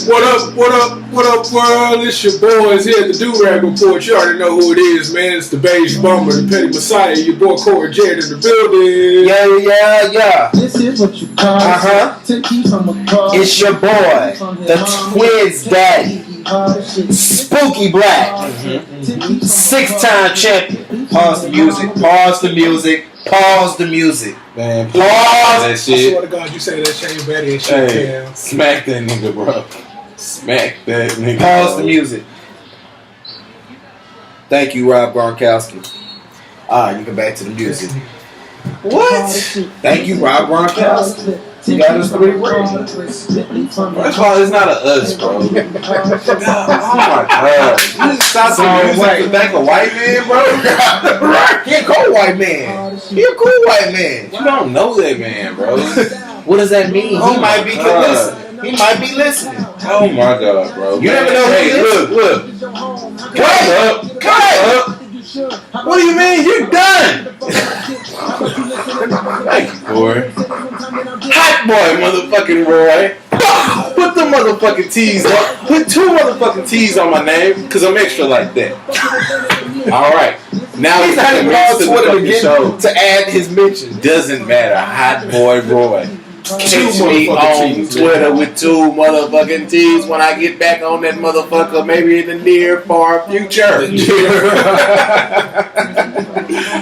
What up, world? It's your boys here at the Durag Report. You already know who it is, man. It's the Beige Bomber, the Petty Messiah, your boy Corey Jared in the building. Yeah. This is what you call It's your boy, the Twins Daddy, Spooky Black, 6-time champion. Pause the music. Man, Pause that I shit. swear to God, you say that Shane Betty and shit, Hey, man. smack that nigga, bro. Smack that nigga. Pause the bro. music. Thank you, Rob Gronkowski. You can back to the music. What? Thank you, Rob Gronkowski. You got us 3 words. First of all, it's not a us, bro. Oh my god. You just stop to thank a white man, bro? He a cool white man. He a cool white man. You don't know that man, bro. What does that mean? Oh He might be listening. He might be listening. Oh my god, bro. You never know who he Hey, is. look. Cut up. What do you mean? You're done. Thank you, Corey. Hot boy, motherfucking Roy. Put the motherfucking T's on. Put 2 motherfucking T's on my name, because I'm extra like that. Alright. Now He's not even on Twitter show. to add his mention. Doesn't matter. Hot boy Roy. Catch me on Twitter with 2 motherfucking T's when I get back on that motherfucker, maybe in the near far future.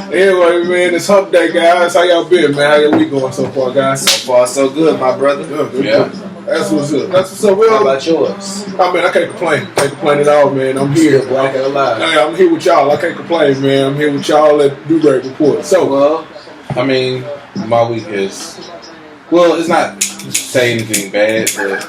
Anyway, man, it's Hump Day, guys. How y'all been, man? How your week going so far, guys? So far, so good, my brother. Yeah. That's what's up. That's what's up. How about yours? I mean, I can't complain. Can't complain at all, man. I'm here, bro. I can't lie. Hey, I'm here with y'all. I can't complain, man. I'm here with y'all at Durag Report. So, Well, I mean, my week is... Well, it's not to say anything bad, but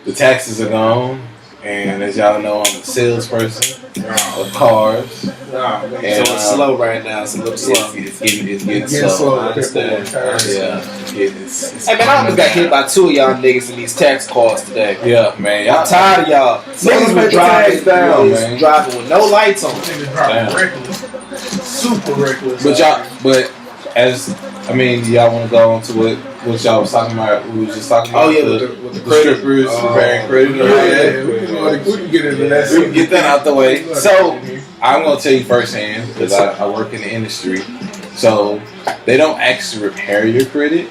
the taxes are gone. And as y'all know, I'm a salesperson of cars. And, So it's slow right now. It's a little slow. It's getting slow. slow. I understand. Yeah. Hey man, I almost got hit by 2 of y'all niggas in these tax calls today. Yeah, man. I'm tired of y'all. Niggas was driving with no lights on. Damn. reckless. Super reckless. But as I mean, y'all want to go on to what y'all was talking about? We was just talking about with the strippers preparing credit. We can get into that. We can get that out the way. So I'm gonna tell you firsthand because I work in the industry. So they don't actually repair your credit.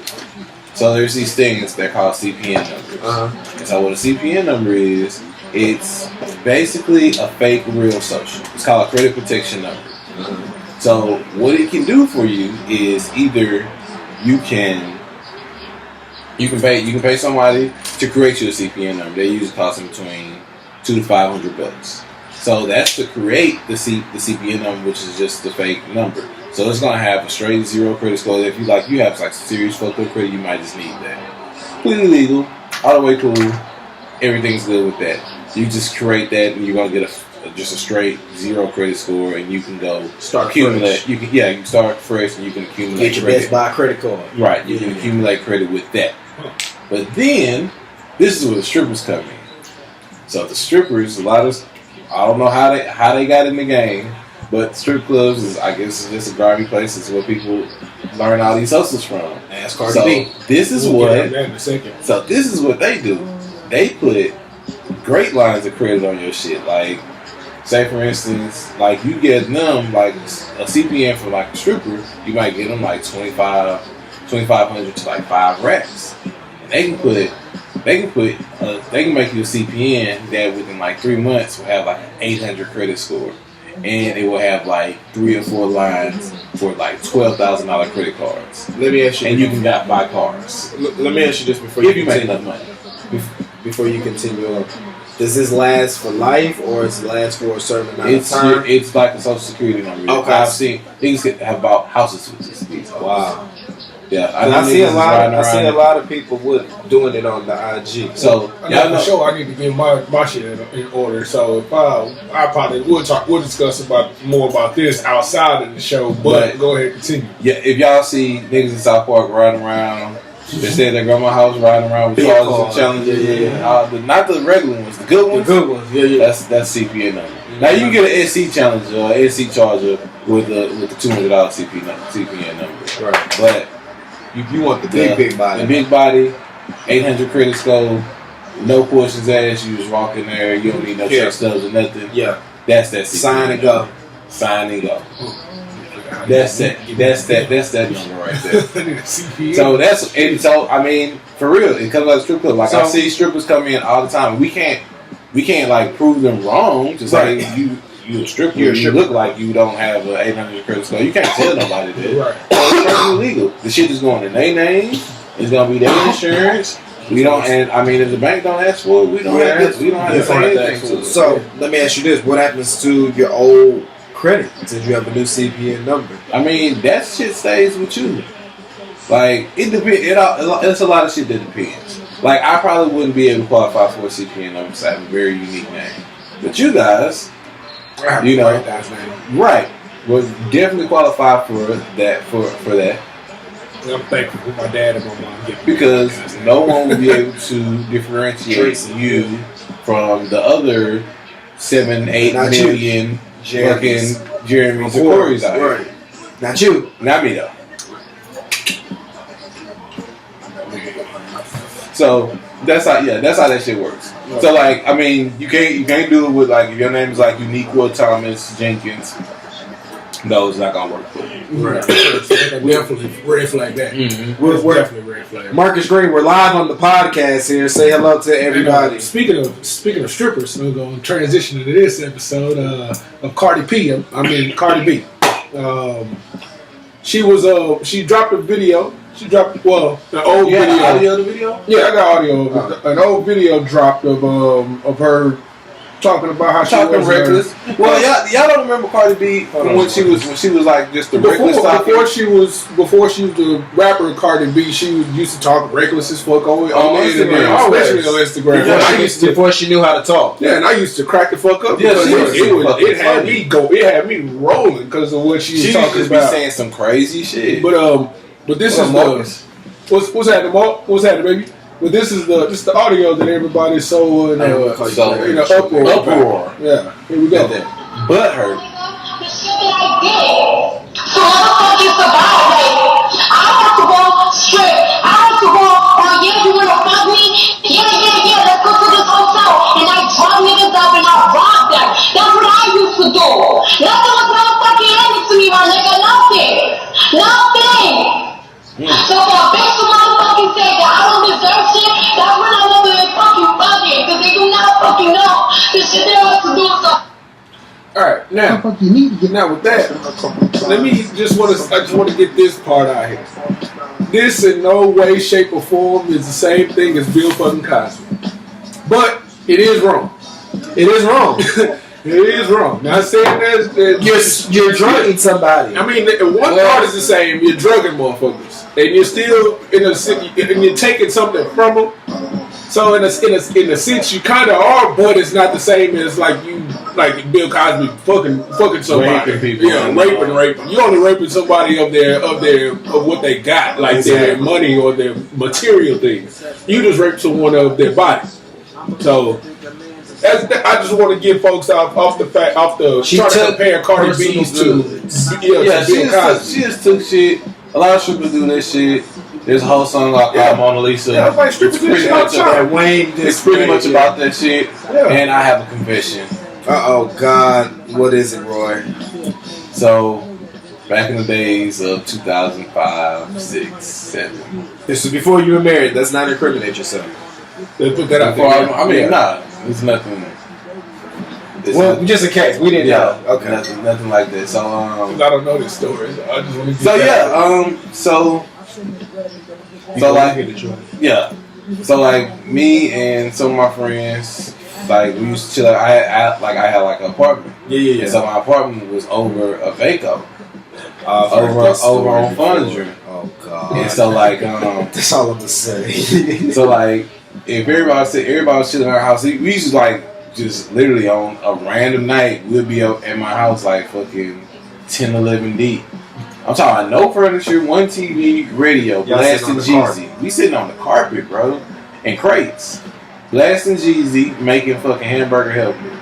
So there's these things they're called CPN numbers. And so what a CPN number is, it's basically a fake real social. It's called a credit protection number. So what it can do for you is either you can pay somebody to create you a CPN number. They usually cost them between $200 to $500. So that's to create the CPN number, which is just the fake number. So it's gonna have a straight 0 credit score. If you have like serious fucked up credit, you might just need that. Completely legal, all the way cool. Everything's good with that. You just create that, and you're gonna get just a straight 0 credit score, and you can go Start accumulate. fresh. You can start fresh, and you can accumulate. Get your credit. Best Buy credit card. Right, you can accumulate credit with that. But then, this is where the strippers come in. So the strippers, I don't know how they got in the game, but strip clubs is, I guess, is just a grimy place. It's where people learn all these hustles from. Ask Cardi B. This is We'll what. get into that in a second. So this is what they do. They put great lines of credit on your shit. Like, say for instance, like you get them like a CPN for like a stripper, you might get them like 2,500 to like 5 racks. And they can make you a CPN that within like 3 months will have like an 800 credit score, and it will have like 3 or 4 lines for like $12,000 credit cards. Let me ask you. And you can buy cars Let me ask you this before if you you make continue. enough money. Before you continue on, does this last for life or does it last for a certain amount of time? It's like a social security number. Okay. I've seen things have bought houses with these. Wow. Yeah, I see a lot of people doing it on the IG. So Yeah, for sure, I need to get my shit in order. So if I probably we'll discuss more about this outside of the show. But go ahead, continue. Yeah, if y'all see niggas in South Park riding around, they stay at their grandma's house riding around with charges and challenges. Yeah. Not the regular ones, the good ones. The good ones, yeah. That's CPN number. Now you can get an SC challenger or an SC charger with the $200 CPN number. Right. But You want the big body. The big body, $800 credit score, no questions asked. You just walk in there. You don't need no check stubs or nothing. Yeah. That's that. Sign and go. Sign and go. That's that. That's that number right there. So I mean, for real, it comes like a strip club. Like I see strippers come in all the time. We can't like prove them wrong. Just like you a stripper. You look like you don't have an 800 credit score. You can't tell nobody that. Right. So it's perfectly legal. The shit is going in their name. It's gonna be their insurance. We don't, and I mean, if the bank don't ask for it, we don't have to say anything. So let me ask you this: what happens to your old credit since you have a new CPN number? I mean, that shit stays with you. Like it depends. It's a lot of shit that depends. Like I probably wouldn't be able to qualify for a CPN number because I have a very unique name. But you guys, you know, right, would definitely qualify for that. For that. I'm thankful for my dad and my mom because no one will be able to differentiate you from the other 7-8 million fucking Jeremy's and Corey's out here. Not you. Not me though. So that's how that shit works. Right. So like I mean you can't do it with like if your name is like Uniqua Thomas Jenkins. No, it's not gonna work for you. Right. Definitely red flag that. Mm-hmm. We're definitely red flag. Marcus Green, we're live on the podcast here. Say hello to everybody. And, speaking of strippers, we're going to transition into this episode of Cardi B. Cardi B. She dropped a video. She dropped an old video. Audio of the video? Yeah, I got audio of it. An old video dropped of her talking about how she was reckless. Well, y'all don't remember Cardi B from when she was like just the reckless talking? Before she was the rapper Cardi B, she used to talk reckless as fuck on Instagram. Especially on Instagram. Before she knew how to talk. Yeah, and I used to crack the fuck up because it had me rolling because of what she was talking about. Be saying some crazy shit. But this is what's happening, Mark? What's happening, baby? But this is the audio that everybody's so in uproar. Yeah, here we go. But her. The shit that I did. So what the fuck is about? Like, I have to go strip. I have to go, you wanna fuck me? Yeah, let's go to this hotel. And I drop niggas up and I rob them. That's what I used to do. Nothing was motherfucking happening to me, my nigga. Nothing. So for a bitch to motherfucking say that I don't deserve shit, that's when I know they're fucking bugging. Because they do not fucking know the shit they're supposed to do. Alright, now with that, I just want to get this part out here. This in no way, shape, or form is the same thing as Bill fucking Cosby. But it is wrong. It is wrong. It is wrong. Now saying that you're drugging somebody. I mean, one part is the same. You're drugging motherfuckers, and you're still in a city, and you're taking something from them. So in a sense, you kind of are, but it's not the same as like Bill Cosby fucking somebody. Raping people. Yeah, raping. You only raping somebody of what they got, like their money or their material things. You just rape someone of their body. So. I just want to get folks off the trying to compare Cardi B's to Bill Cosby. She just took shit. A lot of strippers do that shit. There's a whole song called Mona Lisa. Yeah, like strippers do shit It's pretty much about that shit. Yeah. And I have a confession. Oh God, what is it, Roy? So, back in the days of 2005, 6, 7. This was before you were married. Let's not incriminate yourself. They put that out there. I mean, nah. It's nothing. Just in case we didn't know. Okay, nothing like that. So I don't know this story. So I just want to. So like me and some of my friends, like we used to chill. I had like an apartment. Yeah. And so my apartment was over a Vaco. Over on Fondren. Oh God. And so like that's all I'm gonna say. So like. If everybody was chilling in our house, we used to like just literally on a random night we'll be up at my house like fucking 10, 11 deep. I'm talking no furniture, one TV, radio, blasting Jeezy. We sitting on the carpet, bro, and crates, blasting Jeezy, making fucking hamburger helper.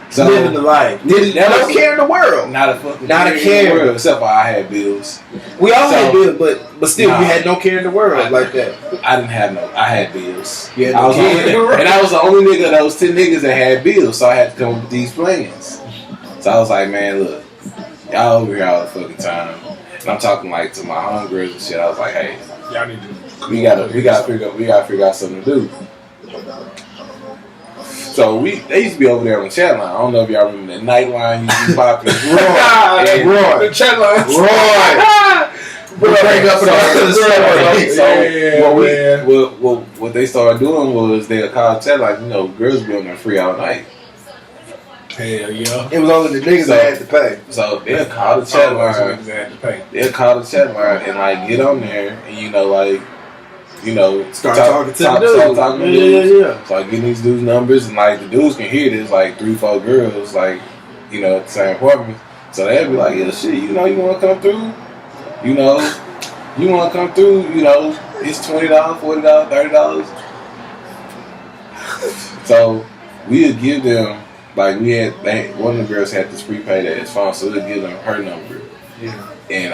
So living the life. No care in the world. Not a fucking Not a in care. the world, except for I had bills. We all had bills, but still, we had no care in the world like that. I didn't have no. I had bills. Yeah, I was and I was the only nigga of those 10 niggas that had bills, so I had to come up with these plans. So I was like, man, look, y'all over here all the fucking time, and I'm talking like to my homegirls and shit. I was like, hey, Y'all need to. we gotta figure out something to do. So they used to be over there on the chat line. I don't know if y'all remember that night line used to be popular. Roy. The chat line. What they started doing was they'd call the chat line, girls be on there free all night. Hell yeah. It was only the niggas that had to pay. So they'll call the chat line. They'll call the chat line and like get on there and Start talking to the dudes. Yeah. Start getting these dudes' numbers and like the dudes can hear this like 3-4 girls like at the same apartment. So they'll be like, yeah, shit, you want to come through? You want to come through? It's $20, $40, $30. So we'll give them like one of the girls had this prepaid ass phone, so we'll give them her number. Yeah. And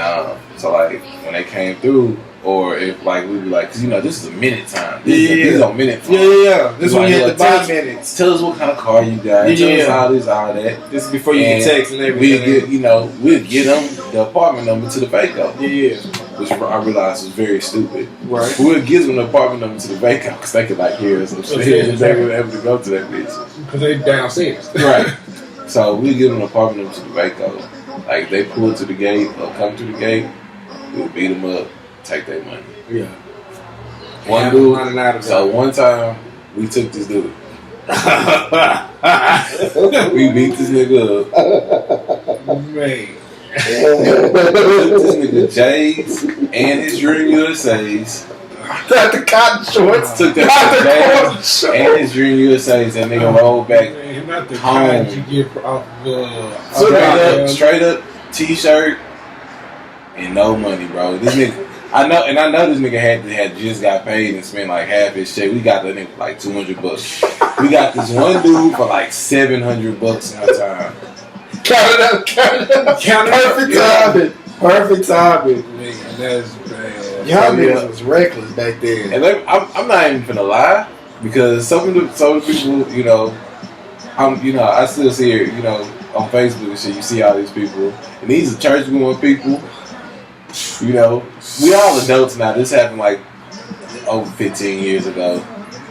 so like when they came through. Or if like we'd be like, cause this is a minute time. This is on minute phone. Yeah. This one you had to buy minutes. Tell us what kind of car you got. Tell us all that. This is before you get text and everything. We'll get them the apartment number to the Vaco. Yeah. Which I realized was very stupid. Right. We'll give them the apartment number to the Vaco because they could like hear us and shit. And they were able to go to that bitch. Because they downstairs. Right. So we give them the apartment number to the Vaco. Like they pull to the gate or come to the gate, we'll beat them up. Take their money. Yeah. One dude. So one time we took this dude. We beat this nigga up. Man. Took this nigga J's and his Dream USA's. Got the cotton shorts. Took that J's and his Dream USA's. That nigga rolled back Not the home. kind you get off Straight up t-shirt and no money, bro. This nigga. I know this nigga had just got paid and spent like half his shit. We got that nigga for like $200. We got this one dude for like $700 one time. Count it. Perfect timing. Man, that's bad. Y'all niggas was reckless back then. And I'm not even finna lie because some of the people, I still see it, on Facebook and shit. You see all these people, and these are church going people. We all adults now. This happened like over 15 years ago.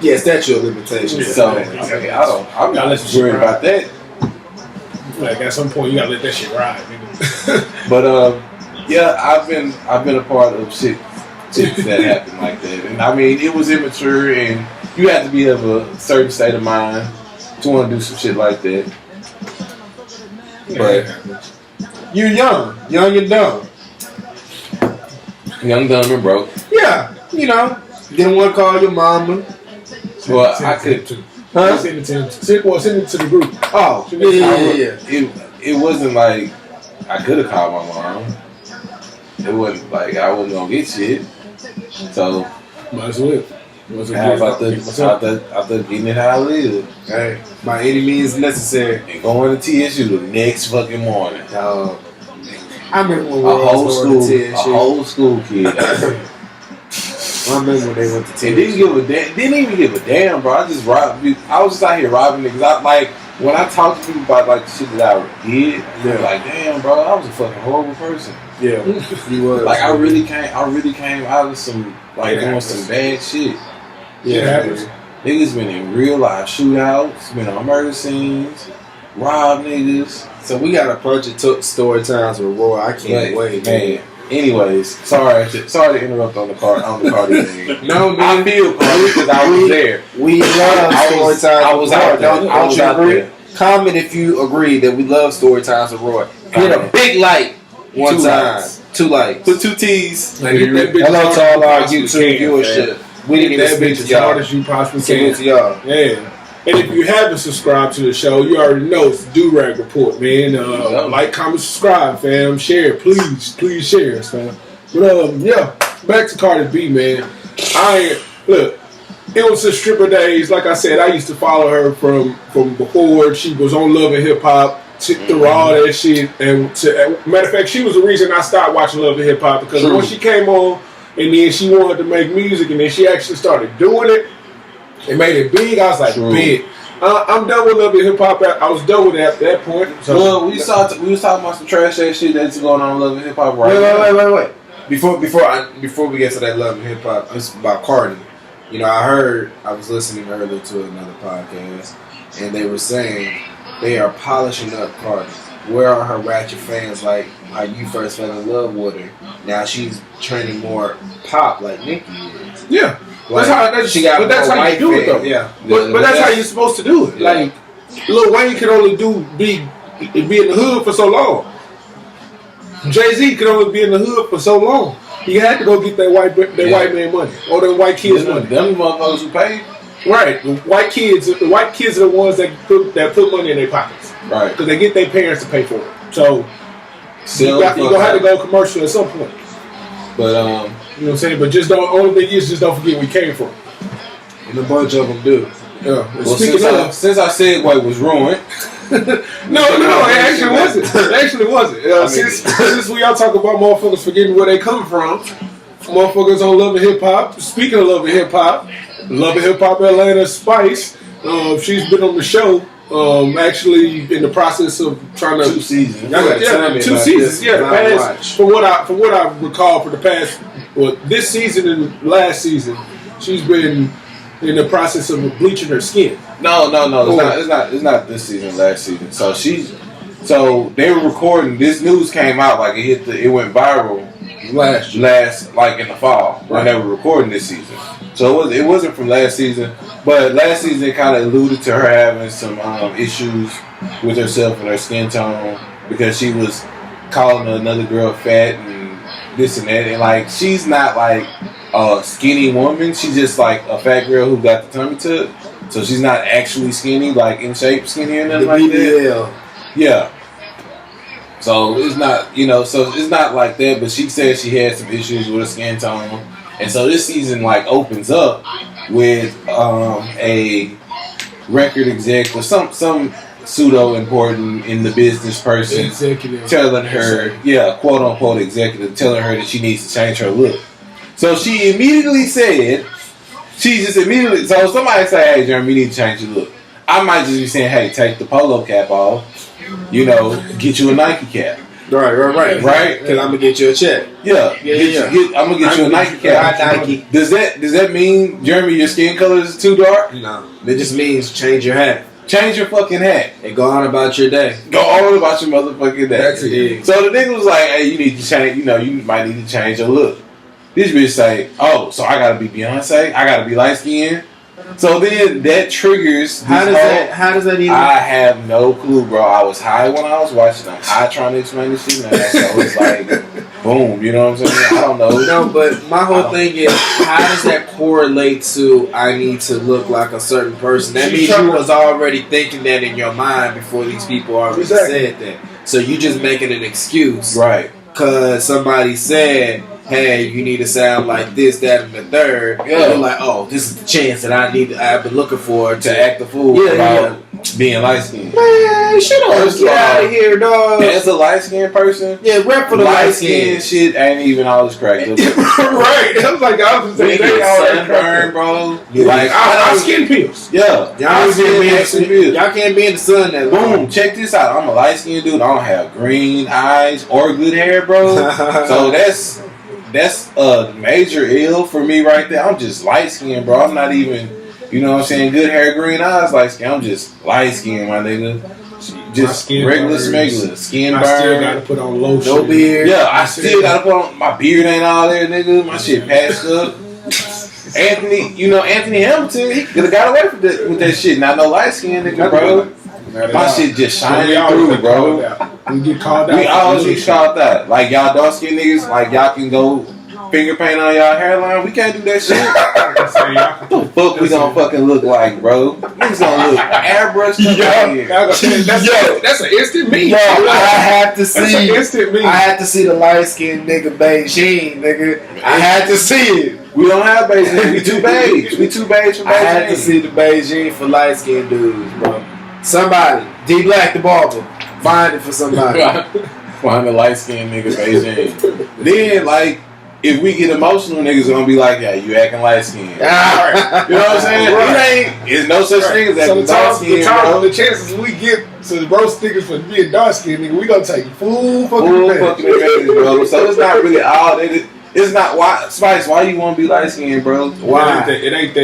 Yeah, statute of limitations. So I'm not worried about that. Like at some point, you gotta let that shit ride. But yeah, I've been a part of shit that happened like that, and I mean it was immature, and you have to be of a certain state of mind to want to do some shit like that. But you're young and dumb. Young, dumb, and broke. Yeah, didn't want to call your mama. Well, I could. Send it to the group. Oh, yeah. It wasn't like I could have called my mom. It wasn't like I wasn't gonna get shit. So might as well. Out there getting it how I live. Hey, by any means necessary. And going to TSU the next fucking morning. I remember when a whole school kid. I remember when they went to TSU. And didn't even give a damn, bro. I was just out here robbing niggas. When I talk to people about like the shit that I did, they're like, damn, bro, I was a fucking horrible person. Yeah, you was. Like I really came out of some doing some bad shit. Yeah, niggas been in real life shootouts, been on murder scenes, robbed niggas. So we got a bunch of story times with Roy. I can't wait, man. Anyways, sorry to interrupt on the party thing. No, man. I feel party because I was there. We love story times. I was out there. Don't you agree? Comment if you agree that we love story times with Roy. Hit a big like one time. 2 likes. Put 2 T's. Hello to all our YouTube viewership. We didn't even speak to as y'all. hard as you possibly can. Salute to y'all. Yeah. And if you haven't subscribed to the show, you already know it's the Durag Report, man. Like, comment, subscribe, fam. Share, please share, fam. But yeah, back to Cardi B, man. Look, it was the stripper days. Like I said, I used to follow her from before she was on Love and Hip Hop through all that shit. And matter of fact, she was the reason I stopped watching Love and Hip Hop because when she came on and then she wanted to make music and then she actually started doing it and made it big. I was like, big. I'm done with Love and Hip Hop. I was done with it at that point. So, well, we was talking about some trash ass shit that's going on in Love and Hip Hop right now. Wait. Before we get to that Love and Hip Hop, it's about Cardi. You know, I was listening earlier to another podcast, and they were saying they are polishing up Cardi. Where are her ratchet fans like how you first fell in love with her? Now she's trending more pop like Nicki is. Yeah. Like, that's how you do it though. Yeah. But that's how you're supposed to do it. Yeah. Like Lil Wayne could only be in the hood for so long. Jay-Z could only be in the hood for so long. He had to go get that white man money or the white kids money. Them motherfuckers who pay. Right. The white kids are the ones that put money in their pockets. Right. Because they get their parents to pay for it. So you're gonna have to go commercial at some point. But you know what I'm saying? But only thing is just don't forget where we came from. And a bunch of them do. Yeah. Well, since I said what was ruined. No, it actually wasn't. Since we all talk about motherfuckers forgetting where they come from, motherfuckers on Love and Hip Hop. Speaking of Love and Hip Hop, Atlanta Spice, she's been on the show. Actually, in the process of trying to 2 seasons. Two seasons. From what I recall, for the past, this season and last season, she's been in the process of bleaching her skin. No. It's not this season. Last season. So they were recording. This news came out like it went viral last like in the fall when they were recording this season. So it wasn't from last season, but last season it kind of alluded to her having some issues with herself and her skin tone because she was calling another girl fat and this and that, and like she's not like a skinny woman. She's just like a fat girl who got the tummy tuck. So she's not actually skinny, like in shape skinny or nothing like that. Yeah. So it's not, so it's not like that. But she said she had some issues with her skin tone, and so this season like opens up with a record exec or some pseudo important in the business person telling her, quote unquote executive, telling her that she needs to change her look. So she immediately said. So somebody say, hey, Jerm, you need to change your look. I might just be saying, hey, take the polo cap off, get you a Nike cap. Right? Because I'm going to get you a check. Yeah. I'm going to get you a Nike cap. Nike. Does that mean, Jeremy, your skin color is too dark? No. It just means change your hat. Change your fucking hat. And go on about your day. Go on about your motherfucking day. That's it. So the nigga was like, hey, you need to change, you might need to change your look. This bitch say, oh, so I gotta be Beyonce? I gotta be light skinned? So then that triggers. How does that even? I have no clue, bro. I was high when I was watching. I'm high trying to explain this shit now. So it's like, boom, you know what I'm saying? I don't know. No, but my whole thing is, how does that correlate to I need to look like a certain person? That means you was already thinking that in your mind before these people already said that. So you just making an excuse. Right. Because somebody said, hey, you need to sound like this, that, and the third. Yeah. You're like, oh, this is the chance that I've been looking for to act the fool about being light skinned. Man, shut up. Get out of here, dog. As a light skinned person, rep for the light skin shit ain't even all this cracked up. Right. I was like, I was saying, they all sunburn, bro. Like, I skin peels. Yeah. Y'all can't be in the sun that long. Boom, check this out. I'm a light skinned dude. I don't have green eyes or good hair, bro. So that's a major ill for me right there. I'm just light skinned, bro. I'm not even, good hair, green eyes, light skin. I'm just light skinned, my nigga. Just regular smegular. Skin burn. I still gotta put on lotion. No beard. Yeah, I still gotta put on, my beard ain't all there, nigga. My shit patched up. Anthony Hamilton, he could have got away with that shit. Not no light skin, nigga, bro. My shit just shining through, bro. We get called out. We always get called out. Like y'all dark skin niggas, like y'all can go finger paint on y'all hairline. We can't do that shit. What the fuck we gonna fucking look like, bro? Niggas gonna look airbrush. That's an instant me. Yo, I have to see. That's an instant me. I had to see the light skinned nigga Beijing, nigga. I had to see it. We don't have Beijing. We too beige. We too beige for Beijing. I had to see the Beijing for light skinned dudes, bro. Somebody, D Black the barber, find it for somebody. Find the light skinned nigga Beijing. Then like. If we get emotional, niggas gonna be like, yeah, you acting light skinned. You know what I'm saying? Right. There's no such thing as acting dark skinned, bro. The chances we get to roast niggas for being dark skinned, nigga, we gonna take full fucking advantage, bro. So it's not really all that. It's not why Spice. Why you want to be light skinned, bro? Why? It ain't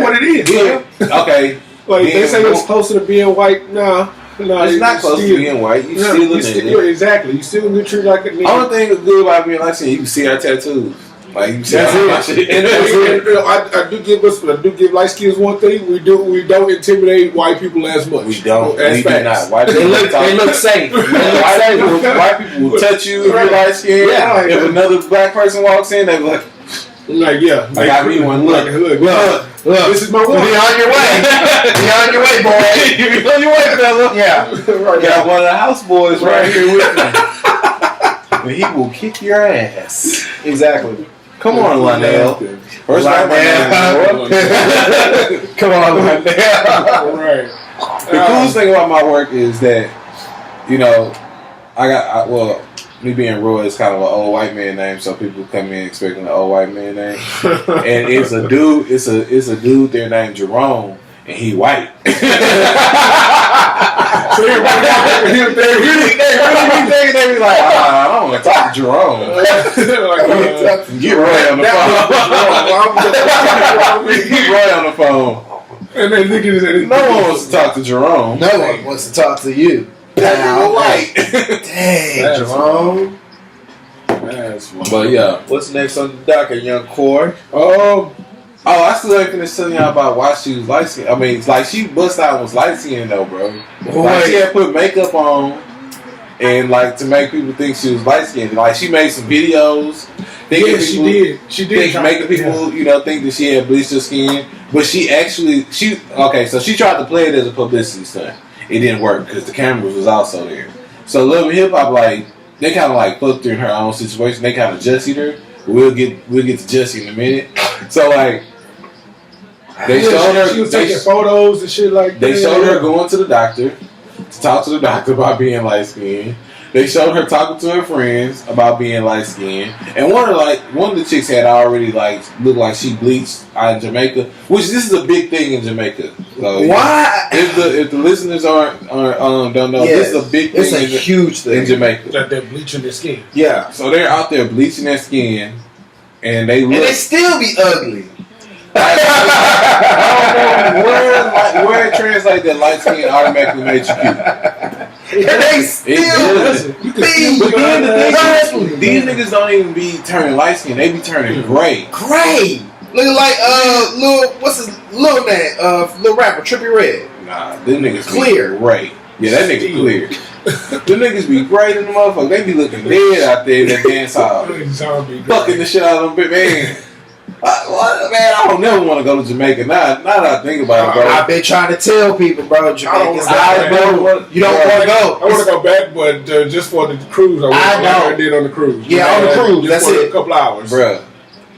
what it is. Yeah. Okay. Like they say it's closer to being white. Nah. No, it's not close to being white. You still a nigga. Exactly. You still get treated like a nigga. Only thing that's good about being light skinned, you can see our tattoos. Like you can see our shit. I do give light skins one thing. We don't intimidate white people as much. We don't. We do not. White people they look safe. White people will touch you if you're light skinned. Yeah. If another black person walks in, they be like. Yeah, I got me one. Look. This is my one. Be on your way. Be on your way, boy. Be on your way, fella. Yeah. Right. Got one of the house boys right here with me. And he will kick your ass. Exactly. Come on, Lionel. First Lionel. Come on, Lionel. Right. The coolest thing about my work is that, you know, me being Roy is kind of an old white man name, so people come in expecting an old white man name. And it's a dude. It's a dude there named Jerome, and he white. So they be like, I don't want to talk to Jerome. Get Roy on the phone. Get Roy on the phone. And then niggas, no one wants to talk to Jerome. No one wants to talk to you. White. Dang, Jerome. But yeah, what's next on the docket, young Corey? I still ain't finished telling y'all about why she was light skinned. I mean, like she bust out was light skinned though, bro. Like she had put makeup on and like to make people think she was light skinned. Like she made some videos. She did. Making people, think that she had bleached her skin, but she tried to play it as a publicity stunt. It didn't work because the cameras was also there. So Love and Hip Hop, like they kind of like fucked her in her own situation. They kind of justied her. We'll get to Jussie in a minute. So like they showed her. She was taking photos and shit like that. They showed her going to the doctor to talk to the doctor about being light skinned. They showed her talking to her friends about being light skinned, and one of the chicks had already looked like she bleached out in Jamaica, which this is a big thing in Jamaica. So, why? If the listeners don't know, this is a big thing. It's a huge thing in Jamaica. That they're bleaching their skin. Yeah. So they're out there bleaching their skin, and they still be ugly. I don't know where it translates that light skin automatically made you cute. And they still be ugly. These niggas don't even be turning light skin; they be turning gray. Gray, looking like Lil man, Lil rapper Trippie Redd. Nah, them niggas clear, be gray. Yeah, that nigga clear. Them niggas be great in the motherfucker. They be looking dead out there in that dance hall, fucking the shit out of them, man. I don't never want to go to Jamaica. Now that I think about it, bro. I've been trying to tell people, bro. Jamaica's you don't want to go. I want to go back, but just for the cruise. I did on the cruise. Yeah, on the cruise. That's it. A couple hours, bro.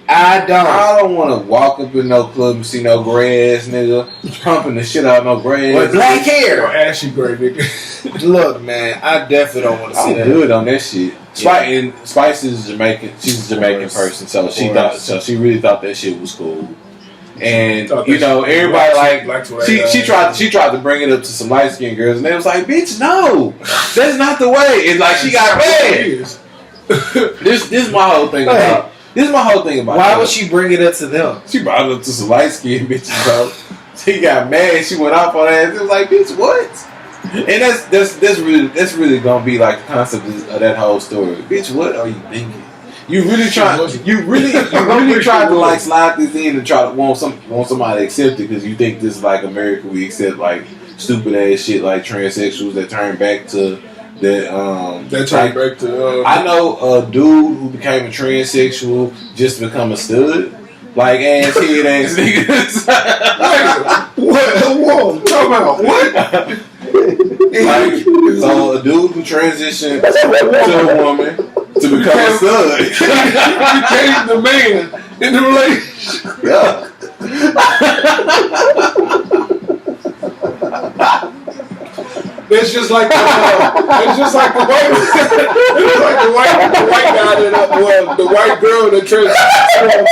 I don't want to walk up in no club and see no gray ass nigga pumping the shit out of no gray ass. With black hair. No ashy gray nigga. Look, man, I definitely don't want to see that. I'm good on that shit. Spice is Jamaican. She's a Jamaican person, so she really thought that shit was cool. And everybody she tried to bring it up to some light skinned girls, and they was like, "Bitch, no, that's not the way." And like she got mad. This is my whole thing about. This is my whole thing about. Why would she bring it up to them? She brought it up to some light skinned bitches, bro. She got mad. She went off on that. It was like, bitch, what? And that's really gonna be like the concept of that whole story. Bitch, what are you thinking? You really tried to like slide this in and try to want somebody to accept it because you think this is like America. We accept like stupid ass shit like transsexuals that turn back to I know a dude who became a transsexual just to become a stud. Like ass head ass niggas. What? Whoa, talk about what? So a dude who transitioned to a woman to become a stud. You change the man in the relationship. Yeah. It's just like the white, it's like the white guy the white girl that transforms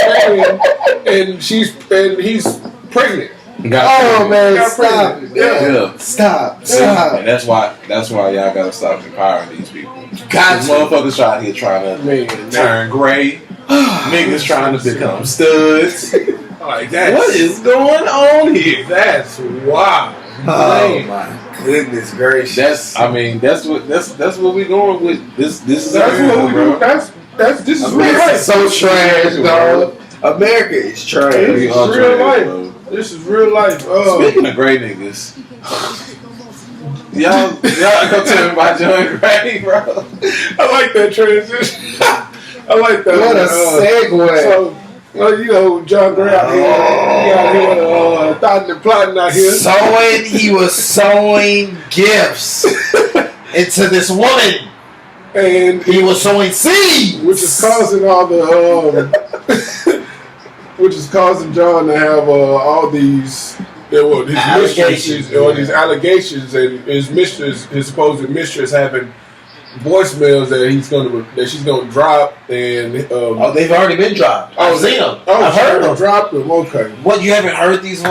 and he's pregnant. Oh man, Got stop! pregnant. Yeah. Stop! And that's why y'all gotta stop empowering these people. Got These you. motherfuckers out here trying to turn gray. Niggas trying to become studs. Like that. What is going on here? That's wild. Oh my goodness gracious! That's what we going with. This is That's America, what we bro. do. This is real America's life. so trash, dog. America is trash. It's We are real trash, life. bro. This is real life. Speaking of gray niggas, y'all go tell me about John Gray, bro. I like that transition. I like that. What a segue. So, John Gray out here, he out here thoughting and plotting out here. He was sowing gifts into this woman. And He was sowing seeds, which is causing all the which is causing John to have all these his mistresses or these allegations, and his supposed mistress having voicemails that she's gonna drop, and they've already been dropped. I've seen them. I've heard them. Dropped them. Okay. What, you haven't heard these?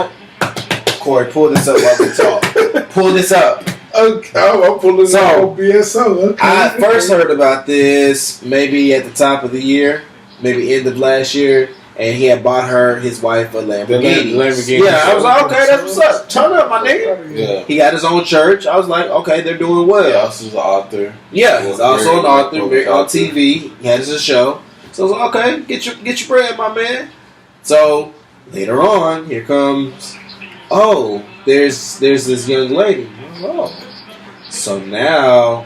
Corey, pull this up while we talk. Pull this up. Okay, I'm pulling So, up BSO. Okay. I first heard about this maybe at the top of the year, maybe end of last year, and he had bought his wife a Lamborghini. Lamborghini. Yeah, I was like, okay, that's what's up. Turn up, my nigga. Yeah. He got his own church. I was like, okay, they're doing well. He also is an author. Yeah, he's also an author Very on TV. He has a show. So I was like, okay, get your bread, my man. So later on, here comes, there's this young lady. Oh. So now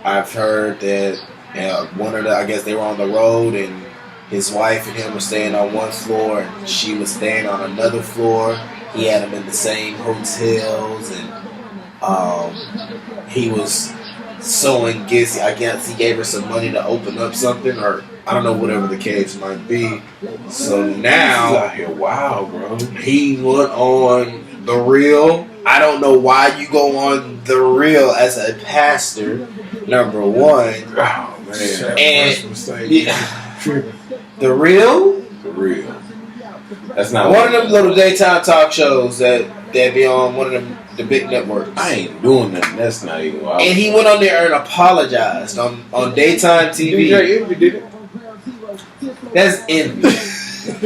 I've heard that I guess they were on the road, and his wife and him were staying on one floor and she was staying on another floor. He had them in the same hotels, and he was sowing gifts. I guess he gave her some money to open up something, or I don't know, whatever the case might be. So He's now out here wild, bro. he went on The Real. I don't know why you go on The Real as a pastor, number one. Oh man. And The Real? For real. That's not One of them little daytime talk shows that be on one of the big networks. I ain't doing nothing. That's not even wild. And he went on there and apologized on daytime TV. DJ Envy did it. That's Envy.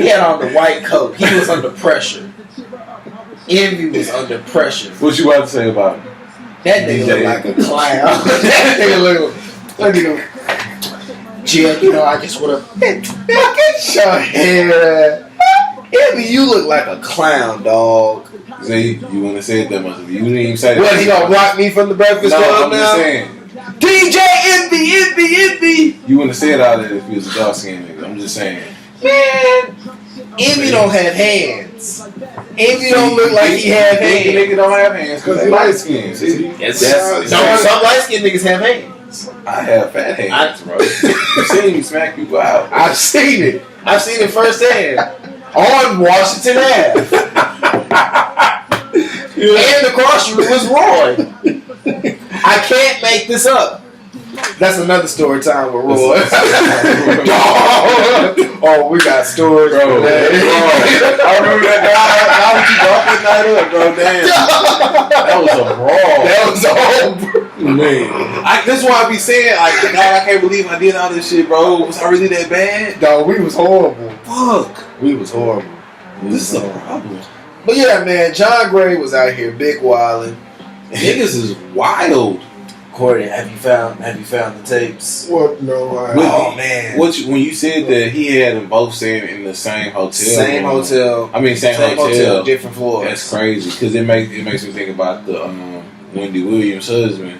He had on the white coat. He was under pressure. Envy was under pressure. What you about to say about him? That nigga look like a clown. That nigga, Jim, I just want to get your hair. Envy, you look like a clown, dog. See, you want to say it that much. You didn't even say that. What, he gonna block me from the Breakfast No, Club I'm now? just saying. DJ Envy. You wouldn't have said all that if he was a dark skinned nigga. I'm just saying. Man, Envy don't have hands. Envy don't look like he have hands. Nigga don't have hands because they light skinned. See? Some light skinned niggas have hands. I have fat hands, bro. You seen me smack people out. I've seen it. I've seen it firsthand. On Washington Ave. And the crossroom was Roy. I can't make this up. That's another story time with Roy. Oh, we got stories, Bro. bro. I remember that guy. I was brought that night up, bro. Damn. That was a brawl. That was all. Man. That's why I be saying, like, God, I can't believe I did all this shit, bro. Was I really that bad? Dog, we was horrible. Fuck. We was horrible. This is a problem. But yeah, man, John Gray was out here big wilding. Niggas is wild. Corey, have you found the tapes? What? No. Oh man. When you said that he had them both staying in the same hotel. Same hotel. I mean, same hotel. Different floors. That's crazy because it makes me think about the Wendy Williams' husband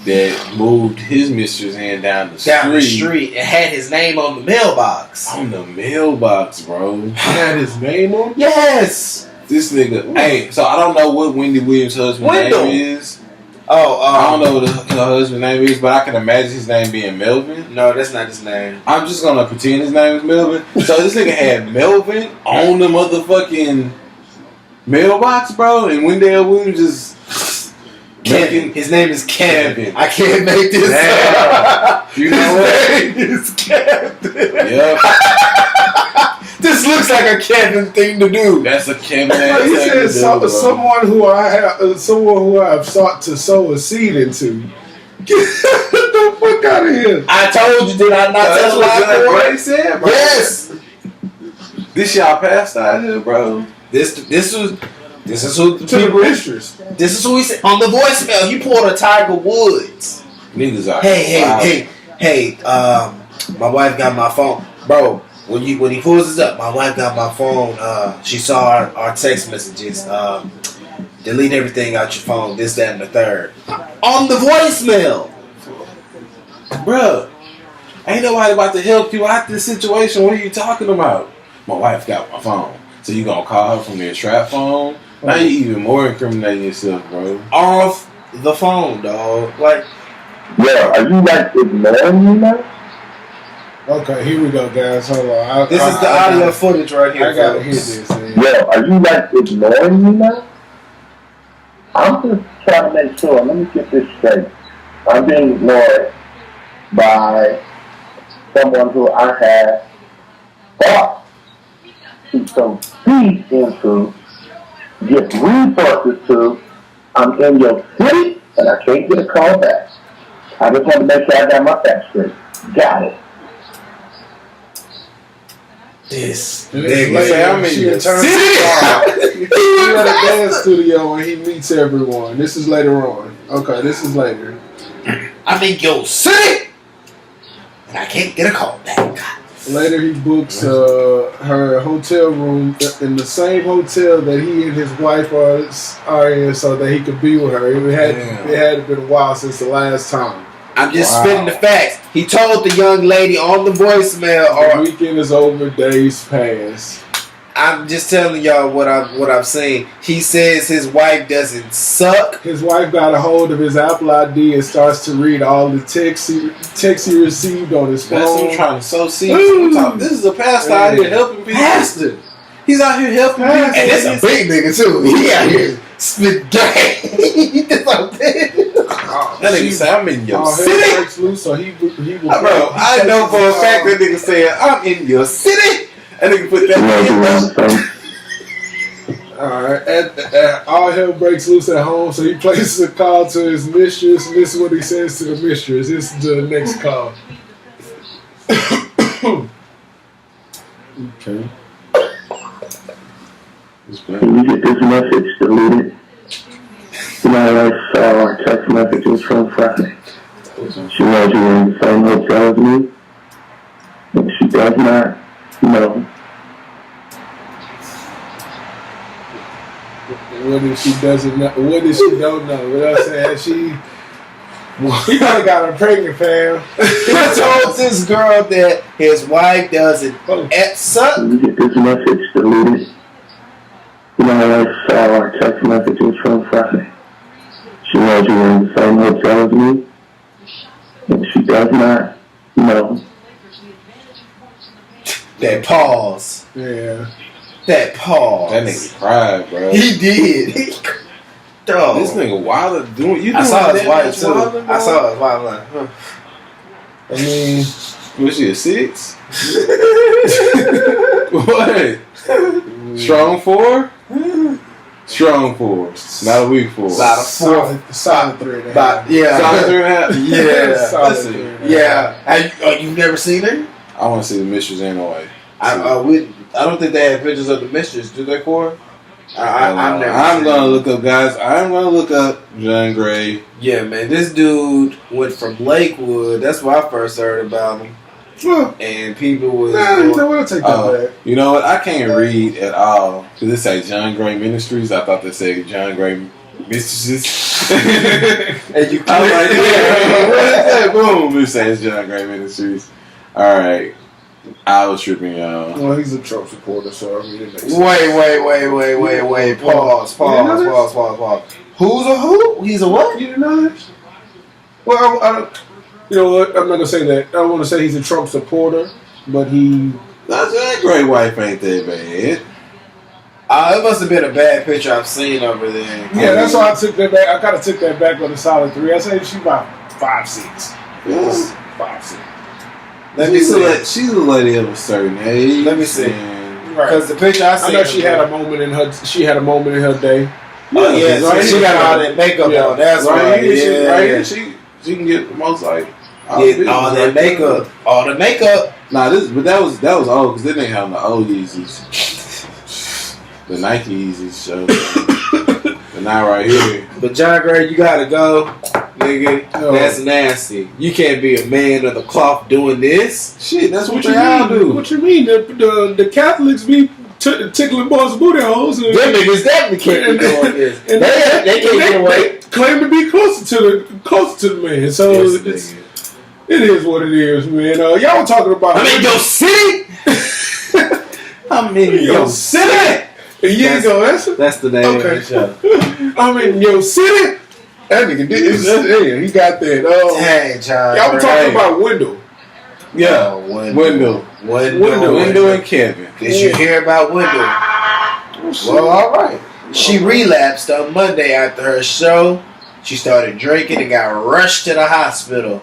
that moved his mistress in down the street. It had his name on the mailbox. On the mailbox, bro. He had his name on it? Yes. This nigga. Hey, so I don't know what Wendy Williams' husband's name is. I don't know what her husband's name is, but I can imagine his name being Melvin. No, that's not his name. I'm just gonna pretend his name is Melvin. So this nigga had Melvin on the motherfucking mailbox, bro, and Wendell Williams just Kevin. His name is Kevin. I can't make this up. You know what? His name is Kevin. Yep. This looks like a Kevin thing to do. That's a Kevin. He said someone who I have sought to sow a seed into. Get the fuck out of here! I told you, did I not tell what you? Gray said, bro. Yes. This y'all passed out here, bro. This is who the To the people. mistress. This is who he said on the voicemail. He pulled a Tiger Woods. Niggas are Hey, my wife got my phone, bro. When he pulls this up, my wife got my phone. She saw our text messages. Delete everything out your phone. This, that, and the third. On the voicemail, Bro, ain't nobody about to help you out this situation. What are you talking about? My wife got my phone. So you gonna call her from their trap phone? Now you even more incriminating yourself, bro. off the phone, dog. Like, Yo, are you like ignoring me now? Okay, here we go, guys. Hold on. this is the audio footage right here. I gotta hear folks. this. Man. Yo, are you like ignoring me now? I'm just trying to make sure. Let me get this straight. I'm being ignored by someone who I have thought to sow seed into, get resources to. I'm in your city and I can't get a call back. I just want to make sure I got my facts straight. Got it. This And nigga later, say I'm in she your returns city. He at a dance studio and he meets everyone. This is later on. Okay, this is later. I'm in your city, and I can't get a call back. Later, he books her hotel room in the same hotel that he and his wife are in, so that he could be with her. It had been a while since the last time. I'm just spitting the facts. He told the young lady on the voicemail, The weekend is over, days pass. I'm just telling y'all what I've seen. He says his wife doesn't suck. His wife got a hold of his Apple ID and starts to read all the texts he received on his phone. That's what I'm trying to sow seeds. This is a pastor out here helping people. Pastor. He's out here helping people. And that's a big nigga too. He out here spit game. That nigga say, I'm in your Hell city. breaks loose, so he will. Bro, I know for a fact that nigga said, I'm in your city. That nigga put that in. Alright, all hell breaks loose at home, so he places a call to his mistress, and this is what he says to the mistress. This is the next call. Okay. Can you get this message deleted? My wife saw our text messages from Friday. She knows you were in the same hotel as me, and she does not know. What if she doesn't know? What if she don't know? What I'm saying? He probably got her pregnant, fam. He told this girl that his wife doesn't suck. Can you get this message deleted? My wife saw our text messages from Friday. She knows you were in the same hotel as me, and she does not know. That pause. Yeah. That pause. That nigga cried, bro. He did. Dog. This nigga wilder doing. You doing I saw his that wife much too. wildin', bro? I saw his wife like, huh. I mean, Was she a 6? What? Strong 4? Strong 4. Not a weak 4. About a 4. solid 3.5. About, yeah. Solid 3.5? Yeah. Solid Listen, 3.5. Yeah. You've never seen her? I want to see the mistress ain't no way. I don't think they have pictures of the mistress, do they, Corey? I've never I'm seen gonna her. look up, guys. I'm gonna look up John Gray. Yeah, man. This dude went from Lakewood. That's where I first heard about him. And people was... Nah, you know what? I'll take that back. You know what? I can't read at all. Because it say John Gray Ministries. I thought they said John Gray Mistresses. And you I was like, yeah, what is that? Boom. It says John Gray Ministries. Alright. I was tripping, y'all. Well, he's a Trump supporter, so I mean, it makes sense. Wait. Pause. Who's a who? He's a what? You didn't know that? Well, you know what? I'm not gonna say that. I don't want to say he's a Trump supporter, but he. That great wife ain't that bad. It must have been a bad picture I've seen over there. Yeah, that's why I took that back. I kind of took that back on a solid 3. I say she's about 5'6". Yes. 5'6". Let me see. She's a lady of a certain age. Let me see. Right. Because the picture I I seen, know she had a moment in her. She had a moment in her day. Oh yeah, so right she here. got all that makeup on. That's right right. here. Yeah, Right here, she can get the most like all that makeup. All the makeup. Nah, that was old because they didn't have the old Yeezys. The Nike Yeezys show. But now right here. But John Gray, you gotta go, nigga. No. That's nasty. You can't be a man of the cloth doing this. Shit, that's what you they all mean? do. What you mean? The Catholics be tickling boys' booty holes. And, Them niggas definitely can't be doing this. and They can't get away. They claim to be closer to the man. So it is what it is, man. Y'all were talking about. I'm in your city. I'm in your city. A year ago, That's the name of the show. I'm in your city. That nigga did. He got that. Dang, John. Y'all were talking about Wendell. Yeah, Wendell and Kevin. Did you hear about Wendell? Well, all right. She relapsed on Monday after her show. She started drinking and got rushed to the hospital.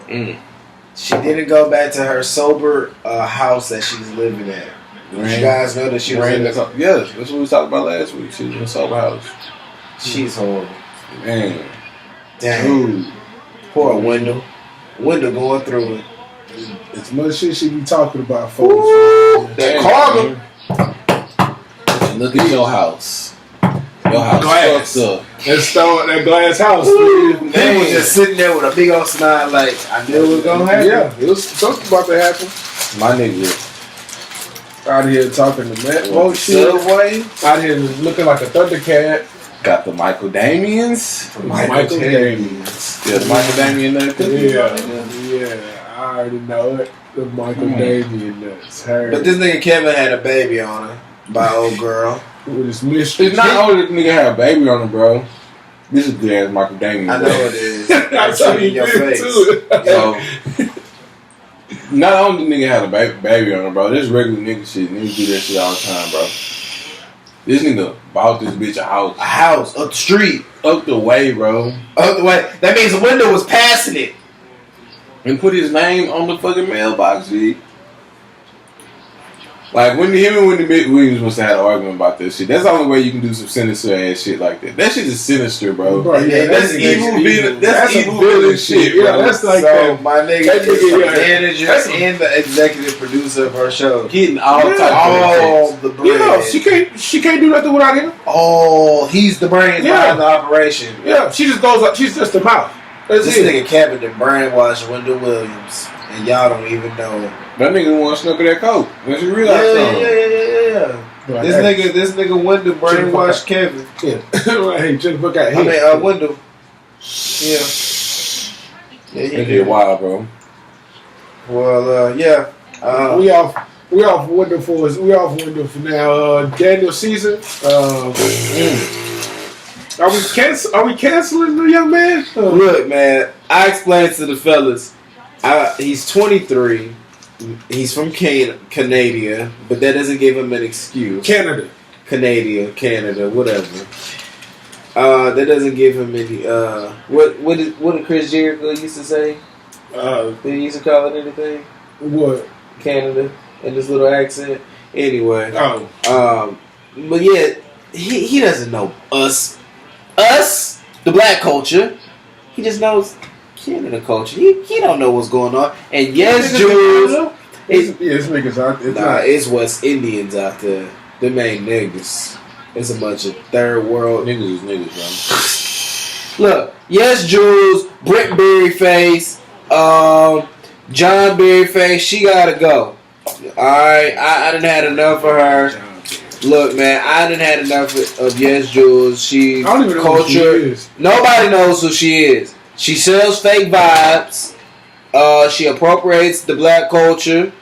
She didn't go back to her sober house that she's living at. Did you guys know that she was in Yes, that's what we talked about last week. She was in a sober house. She's horrible. Man. Dang. Dude. Poor Wendell. Wendell going through it. It's much shit she be talking about, folks. That karma. Look at your house. Your house Glass. fucked up. That glass house. He was just sitting there with a big old smile like, I knew it was going to happen. Yeah, it was something about to happen. My nigga. Out here talking to Matt. Oh shit. Subway. Out here looking like a Thundercat. Got the Michael Damians. Michael Damians. Yeah, the Michael Damian nuts. Yeah, I already know it. The Michael Damian nuts. But this nigga Kevin had a baby on her by old girl. With his mystery. It's not only the nigga had a baby on him, bro. This is good ass Michael Damian. I know it is. That's how you your did face. too. So, not only the nigga had a baby on him, bro. This regular nigga shit. Niggas do that shit all the time, bro. This nigga bought this bitch a house. A house up the street. Up the way, bro. Up the way. That means the window was passing it. And put his name on the fucking mailbox, G. Like, him and Wendy Williams must have had an argument about this shit. That's the only way you can do some sinister ass shit like that. That shit is sinister, bro. Bro, yeah, that's evil villain. That's evil villain shit, bro. Yeah, that's like so my nigga that is the nigga, manager and the executive producer of her show. Getting all types All of the bread. Yeah, she can't do nothing without him. Oh, he's the brains behind the operation. Yeah, she just goes up. She's just the mouth. That's This it. nigga Kevin done brainwashed Wendell Williams, and y'all don't even know it. That nigga want to snook at that coat. When she realized something. Yeah. Right. This nigga Wendell brainwashed Kevin. Yeah. Hey, just look at I him. mean, Wendell. Yeah. Yeah, That shit wild, bro. Well, yeah. We off window for now. Daniel Caesar. Are we canceling the young man? Look, man, I explained to the fellas. He's 23. He's from Canada, but that doesn't give him an excuse. Canada, whatever. That doesn't give him any. What did Chris Jericho used to say? Did he used to call it anything? What? Canada in this little accent. Anyway. But yeah, he doesn't know us, the black culture. He just knows Canada culture. He don't know what's going on. And yes, Jews. It's niggas out there. It's West Indians out there. Them ain't niggas. It's a bunch of third world. Niggas is niggas, bro. Look, yes, Jules, Brent Berryface, John Berryface, she gotta go. Alright, I done had enough of her. Look, man, I done had enough of Yes, Jules. She's I don't even know culture. who she is. Nobody knows who she is. She sells fake vibes. She appropriates the black culture.